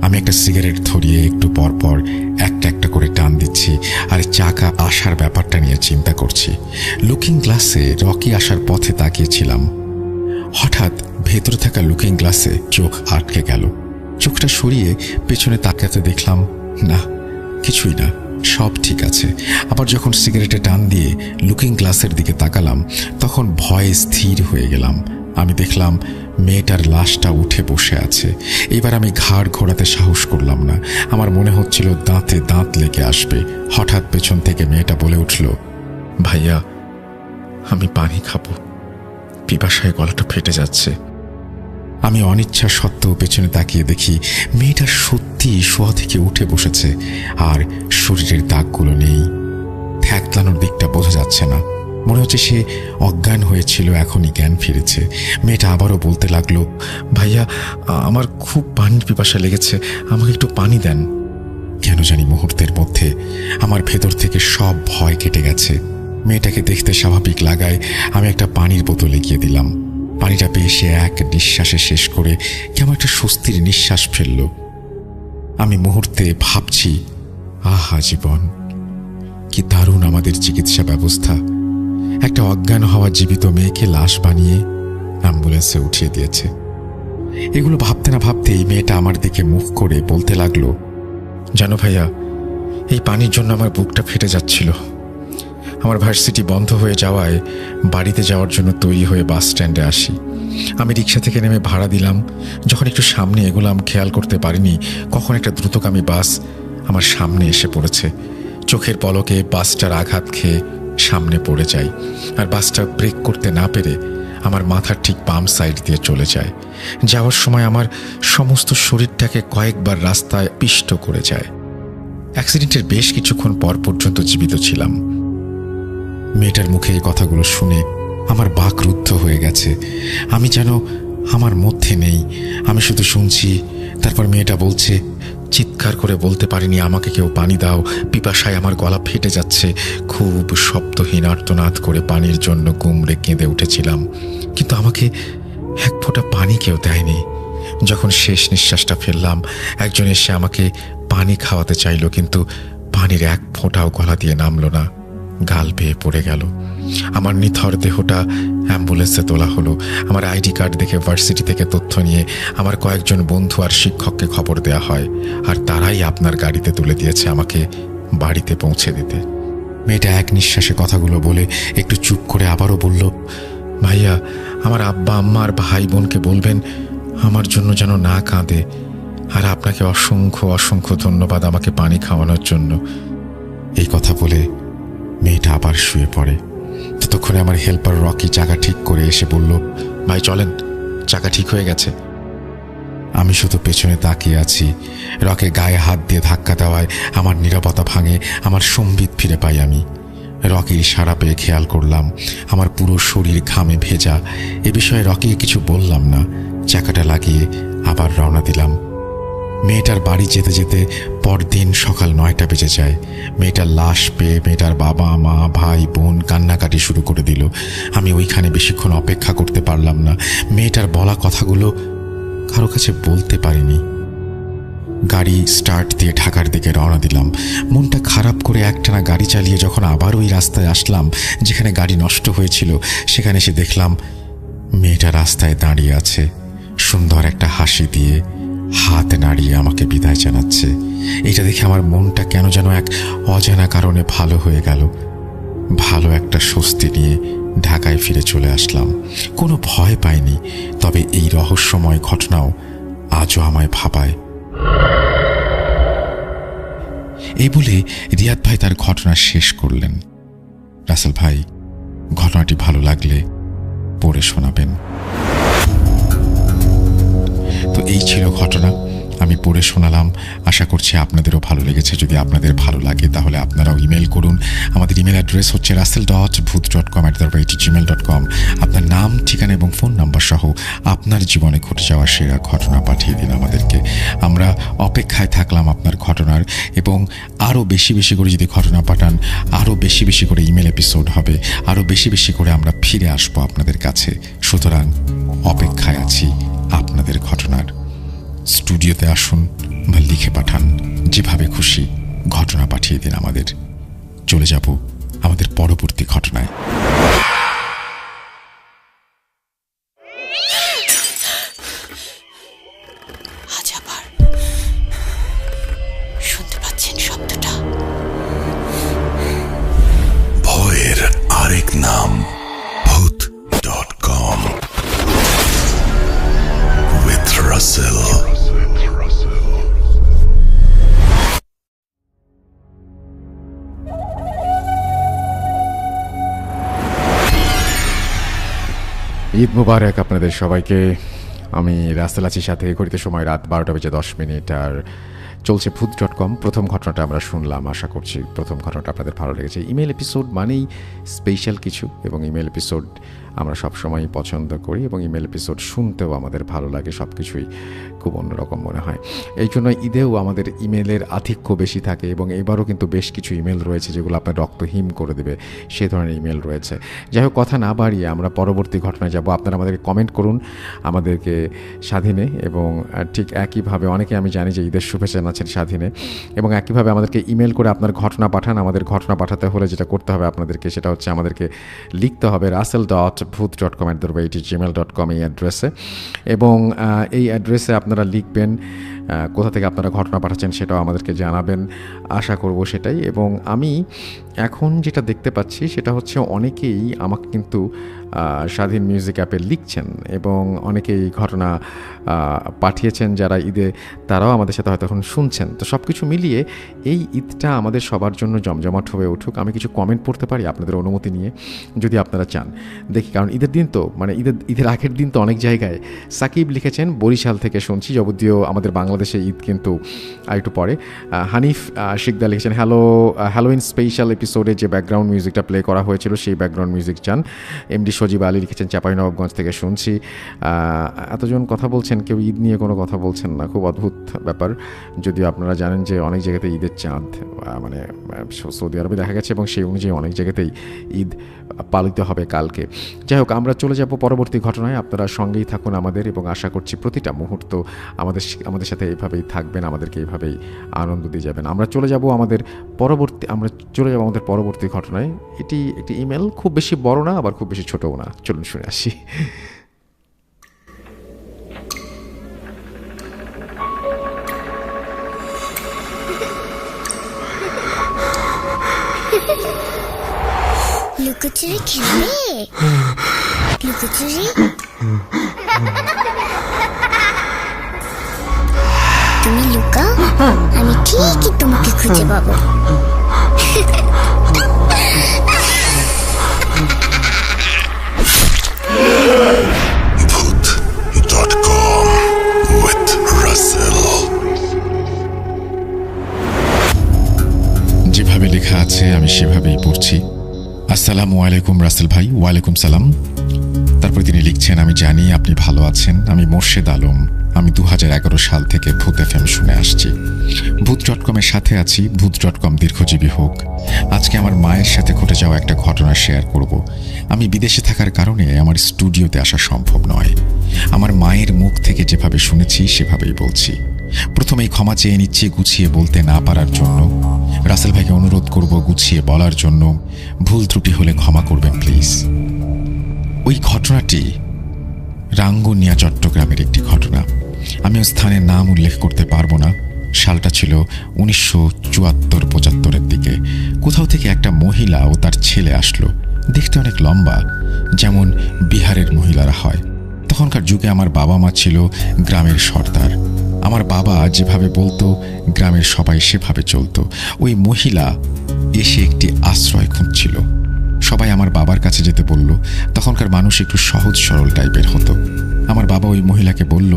আমি একটা সিগারেট ধরিয়ে একটু পরপর একটা করে টান দিচ্ছি আর চাকা আসার ব্যাপারটা নিয়ে চিন্তা করছি। লুকিং গ্লাসে রকি আসার পথে তাকিয়েছিলাম। হঠাৎ ভেতরে থাকা লুকিং গ্লাসে চোখ আটকে গেল। চোখটা সরিয়ে পেছনে তাকাতে দেখলাম না, কিছুই না, সব ঠিক আছে। আবার যখন সিগারেটে টান দিয়ে লুকিং গ্লাসের দিকে তাকালাম তখন ভয়ে স্থির হয়ে গেলাম। আমি দেখলাম মেয়েটার লাশটা উঠে বসে আছে। এবার আমি ঘাড় ঘোরাতে সাহস করলাম না। আমার মনে হচ্ছিল দাঁতে দাঁত লেগে আসবে। হঠাৎ পেছন থেকে মেয়েটা বলে উঠল, ভাইয়া, আমি পানি খাবো, পিপাসায় গলাটা ফেটে যাচ্ছে। আমি অনিচ্ছা সত্ত্বেও পেছনে তাকিয়ে দেখি মেয়েটা সত্যি শোয়া থেকে উঠে বসেছে, আর শরীরের দাগগুলো নেই। থ্যাকলানোর দিকটা বোঝা যাচ্ছে না, মনে হচ্ছে সে অজ্ঞান হয়েছিল, এখনই জ্ঞান ফিরেছে। মেয়েটা আবারও বলতে লাগলো, ভাইয়া আমার খুব পানির পিপাসা লেগেছে, আমাকে একটু পানি দেন। কেন জানি মুহূর্তের মধ্যে আমার ভেতর থেকে সব ভয় কেটে গেছে। মেয়েটাকে দেখতে স্বাভাবিক লাগায় আমি একটা পানির বোতল এগিয়ে দিলাম। পানিটা পেয়ে সে এক নিঃশ্বাসে শেষ করে কেমন একটা স্বস্তির নিঃশ্বাস ফেলল। আমি মুহূর্তে ভাবছি, আহা জীবন, কি দারুণ আমাদের চিকিৎসা ব্যবস্থা। একটা অজ্ঞান হওয়া জীবিত মেয়েকে লাশ বানিয়ে অ্যাম্বুলেন্সে উঠিয়ে দিয়েছে। এগুলো ভাবতে না ভাবতেই মেয়েটা আমার দিকে মুখ করে বলতে লাগলো, জানো ভাইয়া, এই পানির জন্য আমার বুকটা ফেটে যাচ্ছিল। আমার ভার্সিটি বন্ধ হয়ে যাওয়ায় বাড়িতে যাওয়ার জন্য তৈরি হয়ে বাস স্ট্যান্ডে আসি। আমি রিক্সা থেকে নেমে ভাড়া দিলাম। যখন একটু সামনে এগোলাম খেয়াল করতে পারিনি কখন একটা দ্রুতগামী বাস আমার সামনে এসে পড়েছে। চোখের পলকে বাসটার আঘাত খেয়ে সামনে পড়ে যাই, আর বাসটা ব্রেক করতে না পেরে আমার মাথার ঠিক বাম সাইড দিয়ে চলে যায়। যাওয়ার সময় আমার সমস্ত শরীরটাকে কয়েকবার রাস্তায় পিষ্ট করে যায়। অ্যাক্সিডেন্টের বেশ কিছুক্ষণ পর পর্যন্ত জীবিত ছিলাম। মেয়েটার মুখে এই কথাগুলো শুনে আমার বাক রুদ্ধ হয়ে গেছে। আমি যেন আমার মধ্যে নেই, আমি শুধু শুনছি। তারপর মেয়েটা বলছে, চিৎকার করে বলতে পারিনি, আমাকে কেউ পানি দাও, পিপাসায় আমার গলা ফেটে যাচ্ছে। খুব শব্দহীন আর্তনাদ করে পানির জন্য গুমড়ে কেঁদে উঠেছিলাম, কিন্তু আমাকে এক ফোঁটা পানি কেউ দেয়নি। যখন শেষ নিঃশ্বাসটা ফেললাম, একজন এসে আমাকে পানি খাওয়াতে চাইল, কিন্তু পানির এক ফোঁটাও গলা দিয়ে নামলো না, গাল বেয়ে পড়ে গেল। আমার নিথর দেহটা অ্যাম্বুলেন্সে তোলা হলো। আমার আইডি কার্ড দেখে ভার্সিটি থেকে তথ্য নিয়ে আমার কয়েকজন বন্ধু আর শিক্ষককে খবর দেয়া হয়, আর তারাই আপনার গাড়িতে তুলে দিয়েছে আমাকে বাড়িতে পৌঁছে দিতে। মেয়েটা এক নিঃশ্বাসে কথাগুলো বলে একটু চুপ করে আবারও বলল, ভাইয়া, আমার আব্বা আম্মা আর ভাই বোনকে বলবেন আমার জন্য যেন না কাঁদে, আর আপনাকে অসংখ্য অসংখ্য ধন্যবাদ আমাকে পানি খাওয়ানোর জন্য। এই কথা বলে মেয়েটা আবার শুয়ে পড়ে। ততক্ষণে আমার হেল্পার রকি চাকা ঠিক করে এসে বলল, ভাই চলেন, চাকা ঠিক হয়ে গেছে। আমি শুধু পেছনে তাকিয়ে আছি। রকে গায়ে হাত দিয়ে ধাক্কা দেওয়ায় আমার নীরবতা ভাঙে, আমার সম্বিত ফিরে পাই আমি। রকির ইশারা পেয়ে খেয়াল করলাম আমার পুরো শরীর ঘামে ভেজা। এ বিষয়ে রকিকে কিছু বললাম না, চাকাটা লাগিয়ে আবার রওনা দিলাম। মেয়েটার বাড়ি যেতে যেতে পরদিন সকাল 9টা বেজে যায়। মেয়েটার লাশ পেয়ে মেয়েটার বাবা মা ভাই বোন কান্নাকাটি শুরু করে দিল। আমি ওইখানে বেশিক্ষণ অপেক্ষা করতে পারলাম না। মেয়েটার বলা কথাগুলো কারো কাছে বলতে পারিনি। গাড়ি স্টার্ট দিয়ে ঢাকার দিকে রওনা দিলাম। মনটা খারাপ করে একটানা গাড়ি চালিয়ে যখন আবার ওই রাস্তায় আসলাম যেখানে গাড়ি নষ্ট হয়েছিল, সেখানে এসে দেখলাম মেয়েটা রাস্তায় দাঁড়িয়ে আছে, সুন্দর একটা হাসি দিয়ে হাত নাড়িয়ে আমাকে বিদায় জানাচ্ছে। এটা দেখে আমার মনটা কেন যেন এক অজানা কারণে ভালো হয়ে গেল। ভালো একটা স্বস্তি নিয়ে ঢাকায় ফিরে চলে আসলাম। কোনো ভয় পাইনি, তবে এই রহস্যময় ঘটনাও আজও আমায় ভাবায়। এই বলে রিয়াদ ভাই তার ঘটনা শেষ করলেন। রাসেল ভাই, ঘটনাটি ভালো লাগলে পড়ে শোনাবেন। তো এই ছিল ঘটনা, আমি পড়ে শোনালাম। আশা করছি আপনাদেরও ভালো লেগেছে। যদি আপনাদের ভালো লাগে তাহলে আপনারাও ইমেল করুন। আমাদের ইমেল অ্যাড্রেস হচ্ছে russell.booth.com@gmail.com। আপনার নাম, ঠিকানা এবং ফোন নাম্বার সহ আপনার জীবনে ঘটে যাওয়া সেরা ঘটনা পাঠিয়ে দিন আমাদেরকে। আমরা অপেক্ষায় থাকলাম আপনার ঘটনার, এবং আরও বেশি বেশি করে যদি ঘটনা পাঠান, আরও বেশি বেশি করে ইমেল এপিসোড হবে, আরও বেশি বেশি করে আমরা ফিরে আসবো আপনাদের কাছে। সুতরাং অপেক্ষায় আছি আপনাদের ঘটনার। স্টুডিওতে আসুন বা লিখে পাঠান, যেভাবে খুশি ঘটনা পাঠিয়ে দিন আমাদের। চলে যাব আমাদের পরবর্তী ঘটনায়। আজ আবার শুনতে পাচ্ছেন শব্দটা? ভয়ের আরেক নাম booth.com with Russell. ঈদ মুবারক আপনাদের সবাইকে। আমি রাসেল আছি সাথে ঘড়িতে সময় রাত 12:10 আর চলছে ভূত.com। প্রথম ঘটনাটা আমরা শুনলাম, আশা করছি প্রথম ঘটনাটা আপনাদের ভালো লেগেছে। ইমেল এপিসোড মানেই স্পেশাল কিছু, এবং ইমেল এপিসোড আমরা সবসময়ই পছন্দ করি, এবং ইমেল এপিসোড শুনতেও আমাদের ভালো লাগে। সব কিছুই খুব অন্যরকম মনে হয়। এই জন্য ঈদেও আমাদের ইমেলের আধিক্য বেশি থাকে, এবং এবারও কিন্তু বেশ কিছু ইমেল রয়েছে যেগুলো আপনার রক্ত হিম করে দেবে, সে ধরনের ইমেল রয়েছে। যাই হোক, কথা না বাড়িয়ে আমরা পরবর্তী ঘটনায় যাব। আপনারা আমাদেরকে কমেন্ট করুন আমাদেরকে স্বাধীনে, এবং ঠিক একইভাবে অনেকে আমি জানি যে ঈদের শুভেচ্ছা জানাচ্ছেন স্বাধীনে, এবং একইভাবে আমাদেরকে ইমেল করে আপনার ঘটনা পাঠান। আমাদের ঘটনা পাঠাতে হলে যেটা করতে হবে আপনাদেরকে, সেটা হচ্ছে আমাদেরকে লিখতে হবে russell.booth.com@gmail.com এই অ্যাড্রেসে, এবং এই অ্যাড্রেসে আপনারা লিখবেন কোথা থেকে আপনারা ঘটনা পাঠাচ্ছেন, সেটাও আমাদেরকে জানাবেন, আশা করব সেটাই। এবং আমি এখন যেটা দেখতে পাচ্ছি সেটা হচ্ছে অনেকেই আমাকে কিন্তু স্বাধীন মিউজিক অ্যাপে লিখছেন, এবং অনেকেই ঘটনা পাঠিয়েছেন যারা ঈদে, তারাও আমাদের সাথে হয়তো এখন শুনছেন। তো সব কিছু মিলিয়ে এই ঈদটা আমাদের সবার জন্য জমজমাট হয়ে উঠুক। আমি কিছু কমেন্ট পড়তে পারি আপনাদের অনুমতি নিয়ে, যদি আপনারা চান দেখি, কারণ ঈদের দিন তো, মানে ঈদের আগের দিন তো অনেক জায়গায়। সাকিব লিখেছেন বরিশাল থেকে শুনছি, যদিও আমাদের বাংলাদেশে ঈদ কিন্তু আরেকটু পরে। হানিফ শিকদা লিখেছেন হ্যালোইন স্পেশাল এপিসোডে যে ব্যাকগ্রাউন্ড মিউজিকটা প্লে করা হয়েছিল সেই ব্যাকগ্রাউন্ড মিউজিক চান। এমডি সজীব আলী লিখেছেন চাঁপাইনবাবগঞ্জ থেকে শুনছি। এতজন কথা বলছেন, কেউ ঈদ নিয়ে কোনো কথা বলছেন না, খুব অদ্ভুত ব্যাপার। যদিও আপনারা জানেন যে অনেক জায়গাতে ঈদের চাঁদ, মানে সৌদি আরবে দেখা গেছে, এবং সেই অনুযায়ী অনেক জায়গাতেই ঈদ পালিত হবে কালকে। যাই হোক, আমরা চলে যাব পরবর্তী ঘটনায়। আপনারা সঙ্গেই থাকুন আমাদের, এবং আশা করছি প্রতিটা মুহূর্ত আমাদের সাথে এইভাবেই থাকবেন, আমাদেরকে এইভাবেই আনন্দ দিয়ে যাবেন। আমরা চলে যাব আমাদের পরবর্তী ঘটনায়। এটি একটি ইমেল, খুব বেশি বড় না, আবার খুব বেশি ছোটও না। চলুন শুনে আসি। লুকোচুরি খেলবে? লুকোচুরি তুমি লুকাও, আমি ঠিকই তোমাকে খুঁজে পাবো। Booth.com with Russell. যেভাবে লেখা আছে আমি সেভাবেই পড়ছি। আসসালামু আলাইকুম রাসেল ভাই। ওয়ালাইকুম সালাম। তারপর তিনি লিখছেন, আমি জানি আপনি ভালো আছেন। আমি মোর্শেদ আলম। আমি 2011 সাল থেকে ভূত এফএম শুনে আসছি। ভূত.com-এর সাথে আছি। ভূত.com দীর্ঘজীবী হোক। আজকে আমার মায়ের সাথে ঘটে যাওয়া একটা ঘটনা শেয়ার করব। আমি বিদেশে থাকার কারণে আমার স্টুডিওতে আসা সম্ভব নয়। আমার মায়ের মুখ থেকে যেভাবে শুনেছি সেভাবেই বলছি। প্রথমেই ক্ষমা চেয়ে নিচ্ছি গুছিয়ে বলতে না পারার জন্য। রাসেল ভাইকে অনুরোধ করব গুছিয়ে বলার জন্য। ভুল ত্রুটি হলে ক্ষমা করবেন প্লিজ। ওই ঘটনাটি রাঙ্গুনিয়া, চট্টগ্রামের একটি ঘটনা। আমি ওই স্থানের নাম উল্লেখ করতে পারবো না। সালটা ছিল 1974-75-এর দিকে। কোথাও থেকে একটা মহিলা ও তার ছেলে আসলো। দেখতে অনেক লম্বা, যেমন বিহারের মহিলারা হয়। তখনকার যুগে আমার বাবা মা ছিল গ্রামের সর্দার। আমার বাবা যেভাবে বলতো গ্রামের সবাই সেভাবে চলতো। ওই মহিলা এসে একটি আশ্রয় খুঁজছিল। সবাই আমার বাবার কাছে যেতে বলল। তখনকার মানুষ একটু সহজ সরল টাইপের হতো। আমার বাবা ওই মহিলাকে বলল,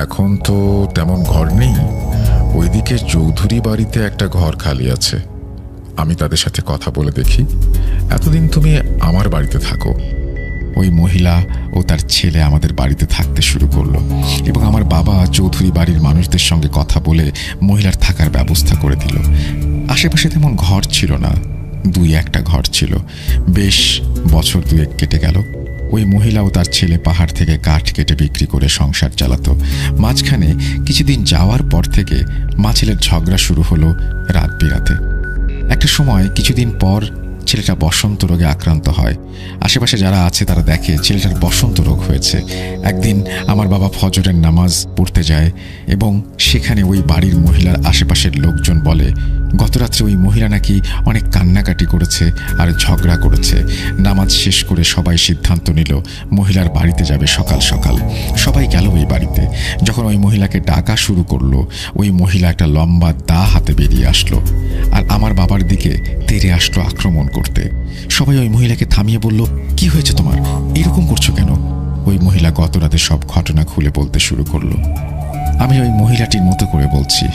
এখন তো তেমন ঘর নেই, ওইদিকে চৌধুরী বাড়িতে একটা ঘর খালি আছে, আমি তাদের সাথে কথা বলে দেখি, এতদিন তুমি আমার বাড়িতে থাকো। ওই মহিলা ও তার ছেলে আমাদের বাড়িতে থাকতে শুরু করলো, এবং আমার বাবা চৌধুরী বাড়ির মানুষদের সঙ্গে কথা বলে মহিলার থাকার ব্যবস্থা করে দিল। আশেপাশে তেমন ঘর ছিল না, 2-1টা ঘর ছিল। বেশ বছর 2-1 কেটে গেল। ওই মহিলা ও তার ছেলে পাহাড় থেকে কাঠ কেটে বিক্রি করে সংসার চালাতো। মাঝখানে কিছুদিন যাওয়ার পর থেকে মা ছেলের ঝগড়া শুরু হলো রাত বিরাতে। একটা সময় কিছুদিন পর ছেলেটা বসন্ত রোগে আক্রান্ত হয়। আশেপাশে যারা আছে তারা দেখে ছেলেটার বসন্ত রোগ হয়েছে। একদিন আমার বাবা ফজরের নামাজ পড়তে যায়, এবং সেখানে ওই বাড়ির মহিলার আশেপাশের লোকজন বলে গতরাত্রে ওই মহিলা নাকি অনেক কান্নাকাটি করেছে আর ঝগড়া করেছে। নামাজ শেষ করে সবাই সিদ্ধান্ত নিল মহিলার বাড়িতে যাবে সকাল সকাল। সবাই গেল ওই বাড়িতে। যখন ওই মহিলাকে ডাকা শুরু করলো, ওই মহিলা একটা লম্বা দা হাতে বেরিয়ে আসলো, আর আমার বাবার দিকে তেড়ে আসলো আক্রমণ করতে। সবাই ওই মহিলাকে থামিয়ে বলল, কি হয়েছে তোমার, এরকম করছো কেন? ওই মহিলা গত রাতে সব ঘটনা খুলে বলতে শুরু করলো। আমি ওই মহিলাটির মতো করে বলছি।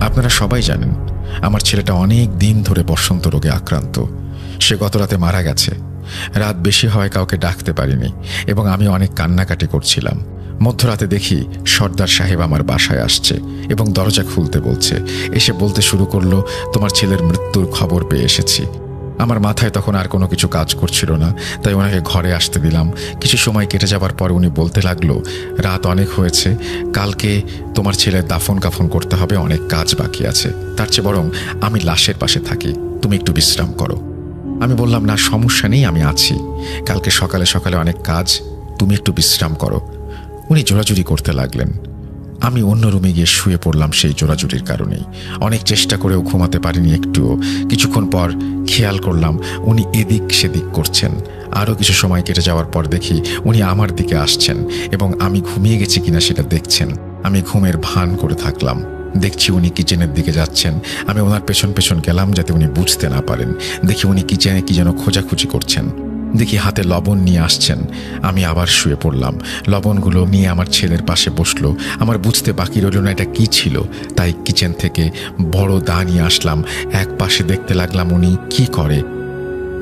আপনারা সবাই জানেন আমার ছেলেটা অনেক দিন ধরে বসন্ত রোগে আক্রান্ত। সে গত রাতে মারা গেছে। রাত বেশি হওয়ায় কাউকে ডাকতে পারিনি এবং আমি অনেক কান্নাকাটি করছিলাম। মধ্যরাতে দেখি সর্দার সাহেব আমার বাসায় আসছে এবং দরজা খুলতে বলছে। এসে বলতে শুরু করলো, তোমার ছেলের মৃত্যুর খবর পেয়ে এসেছি। আমার মাথায় তখন আর কোনো কিছু কাজ করছিল না, তাই ওনাকে ঘরে আসতে দিলাম। কিছু সময় কেটে যাবার পর উনি বলতে লাগলো, রাত অনেক হয়েছে, কালকে তোমার ছেলের দাফন কাফন করতে হবে, অনেক কাজ বাকি আছে। তার চেয়ে বরং আমি লাশের পাশে থাকি, তুমি একটু বিশ্রাম করো। আমি বললাম, না সমস্যা নেই, আমি আছি, কালকে সকালে সকালে অনেক কাজ, তুমি একটু বিশ্রাম করো। উনি জোরাজুরি করতে লাগলেন। আমি অন্য রুমে গিয়ে শুয়ে পড়লাম সেই জোরাজুরির কারণেই। অনেক চেষ্টা করেও ঘুমাতে পারিনি একটুও। কিছুক্ষণ পর খেয়াল করলাম উনি এদিক সেদিক করছেন। আরও কিছু সময় কেটে যাওয়ার পর দেখি উনি আমার দিকে আসছেন এবং আমি ঘুমিয়ে গেছি কিনা সেটা দেখছেন। আমি ঘুমের ভান করে থাকলাম। দেখছি উনি কিচেনের দিকে যাচ্ছেন। আমি ওনার পেছন পেছন গেলাম যাতে উনি বুঝতে না পারেন। দেখি উনি কিচেনে কি যেন খোঁজাখুঁজি করছেন। দেখি হাতে লবণ নিয়ে আসছেন। আমি আবার শুয়ে পড়লাম। লবণগুলো নিয়ে আমার ছেলের পাশে বসলো। আমার বুঝতে বাকি রইল না এটা কি ছিল, তাই কিচেন থেকে বড় দা নিয়ে আসলাম। এক পাশে দেখতে লাগলাম উনি কি করে।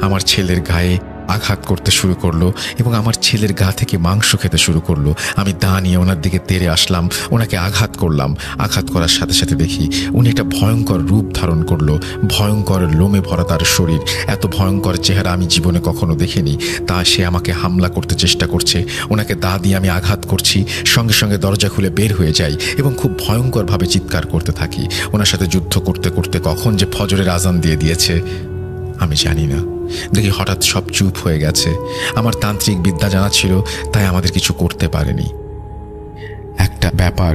আমার ছেলের গায়ে আঘাত করতে শুরু করলো এবং আমার ছেলের গা থেকে মাংস খেতে শুরু করলো। আমি দা নিয়ে ওনার দিকে তেড়ে আসলাম, ওনাকে আঘাত করলাম। আঘাত করার সাথে সাথে দেখি উনি একটা ভয়ঙ্কর রূপ ধারণ করলো। ভয়ঙ্কর লোমে ভরা তার শরীর। এত ভয়ঙ্কর চেহারা আমি জীবনে কখনো দেখিনি। তা সে আমাকে হামলা করতে চেষ্টা করছে। ওনাকে দা দিয়ে আমি আঘাত করছি, সঙ্গে সঙ্গে দরজা খুলে বের হয়ে যাই এবং খুব ভয়ঙ্করভাবে চিৎকার করতে থাকি। ওনার সাথে যুদ্ধ করতে করতে কখন যে ফজরের আজান দিয়ে দিয়েছে আমি জানি না। দেখি হঠাৎ সব চুপ হয়ে গেছে। আমার তান্ত্রিক বিদ্যা জানা ছিল, তাই আমাদের কিছু করতে পারেনি। একটা ব্যাপার,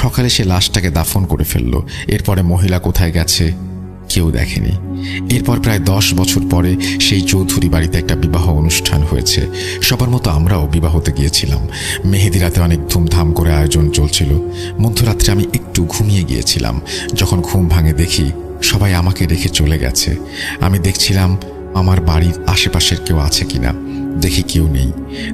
সকালে সে লাশটাকে দাফন করে ফেললো। এরপরে মহিলা কোথায় গেছে কেউ দেখেনি। এরপর প্রায় 10 বছর পরে সেই চৌধুরী বাড়িতে একটা বিবাহ অনুষ্ঠান হয়েছে। সবার মতো আমরাও বিবাহতে গিয়েছিলাম। মেহেদি রাতে অনেক ধুমধাম করে আয়োজন চলছিল। মধ্যরাত্রে আমি একটু ঘুমিয়ে গিয়েছিলাম। যখন ঘুম ভাঙে দেখি সবাই আমাকে রেখে চলে গেছে। আমি দেখছিলাম আমার বাড়ির আশেপাশের কেউ আছে কিনা। দেখি কেউ নেই,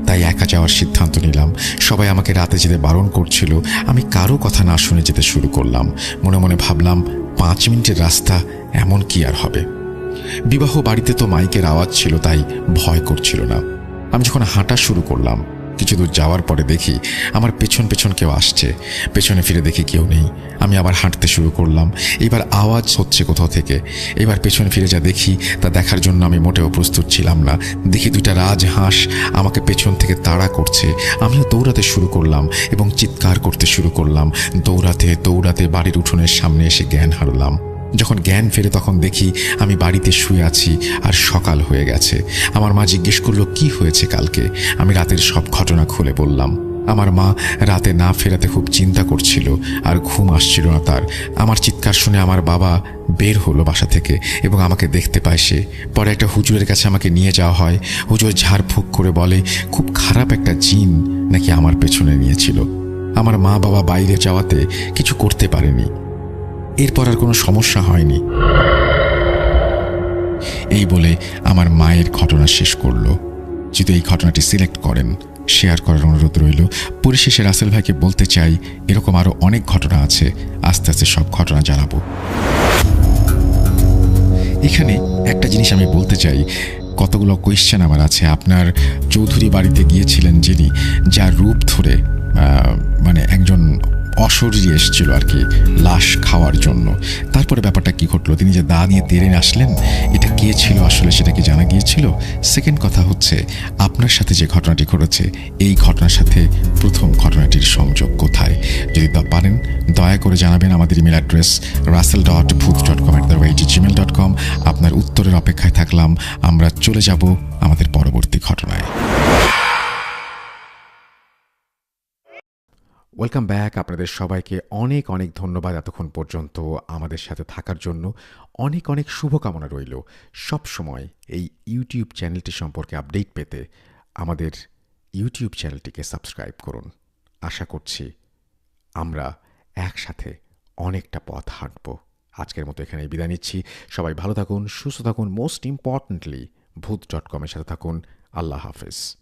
তাই একা যাওয়ার সিদ্ধান্ত নিলাম। সবাই আমাকে রাতে যেতে বারণ করছিল। আমি কারো কথা না শুনে যেতে শুরু করলাম। মনে মনে ভাবলাম 5 মিনিটের রাস্তা, এমন কি আর হবে। বিবাহ বাড়িতে তো মাইকের আওয়াজ ছিল, তাই ভয় করছিল না। আমি যখন হাঁটা শুরু করলাম, কিছু দূর যাওয়ার পরে দেখি আমার পেছন পেছন কেউ আসছে। পেছনে ফিরে দেখি কেউ নেই। আমি আবার হাঁটতে শুরু করলাম। এবার আওয়াজ হচ্ছে কোথাও থেকে। এবার পেছনে ফিরে যা দেখি তা দেখার জন্য আমি মোটেও প্রস্তুত ছিলাম না। দেখি 2টা রাজহাঁস আমাকে পেছন থেকে তাড়া করছে। আমিও দৌড়াতে শুরু করলাম এবং চিৎকার করতে শুরু করলাম। দৌড়াতে দৌড়াতে বাড়ির উঠোনের সামনে এসে জ্ঞান হারালাম। যখন জ্ঞান ফেরে তখন দেখি আমি বাড়িতে শুয়ে আছি আর সকাল হয়ে গেছে। আমার মা জিজ্ঞেস করলো কি হয়েছে কালকে। আমি রাতের সব ঘটনা খুলে বললাম। আমার মা রাতে না ফেরাতে খুব চিন্তা করছিল আর ঘুম আসছিল না তার। আমার চিৎকার শুনে আমার বাবা বের হলো বাসা থেকে এবং আমাকে দেখতে পায় সে। পরে একটা হুজুরের কাছে আমাকে নিয়ে যাওয়া হয়। হুজুর ঝাড়ফুঁক করে বলে খুব খারাপ একটা জিন নাকি আমার পেছনে নিয়েছিল। আমার মা বাবা বাইরে যাওয়াতে কিছু করতে পারেনি। এরপর আর কোনো সমস্যা হয়নি। এই বলে আমার মায়ের ঘটনা শেষ করলো। যদি এই ঘটনাটি সিলেক্ট করেন, শেয়ার করার অনুরোধ রইল। পরিশেষে রাসেল ভাইকে বলতে চাই, এরকম আরও অনেক ঘটনা আছে, আস্তে আস্তে সব ঘটনা জানাবো। এখানে একটা জিনিস আমি বলতে চাই, কতগুলো কোয়েশ্চেন আমার আছে। আপনার চৌধুরী বাড়িতে গিয়েছিলেন যিনি, যার রূপ ধরে মানে একজন অশরীরী এসেছিল আর কি লাশ খাওয়ার জন্য। তারপরে ব্যাপারটা কি ঘটলো, তিনি যে দা নিয়ে তেড়ে আসলেন, এটা কে ছিল আসলে সেটা কি জানা গিয়েছিল? সেকেন্ড কথা হচ্ছে, আপনার সাথে যে ঘটনাটি ঘটেছে এই ঘটনার সাথে প্রথম ঘটনাটির সংযোগ কোথায়? যদি তা পারেন দয়া করে জানাবেন। আমাদের ইমেল অ্যাড্রেস russell.booth.com@gmail.com। আপনার উত্তরের অপেক্ষায় থাকলাম। আমরা চলে যাব আমাদের পরবর্তী ঘটনায়। Welcome back. আপনাদের সবাইকে অনেক অনেক ধন্যবাদ এতক্ষণ পর্যন্ত আমাদের সাথে থাকার জন্য। অনেক অনেক শুভকামনা রইল। সব সময় এই ইউটিউব চ্যানেলটি সম্পর্কে আপডেট পেতে আমাদের ইউটিউব চ্যানেলটিকে সাবস্ক্রাইব করুন। আশা করছি আমরা একসাথে অনেকটা পথ হাঁটব। আজকের মতো এখানেই বিদায় নিচ্ছি। সবাই ভালো থাকুন, সুস্থ থাকুন, মোস্ট ইম্পর্ট্যান্টলি ভূত.com-এর সাথে থাকুন। আল্লাহ হাফেজ।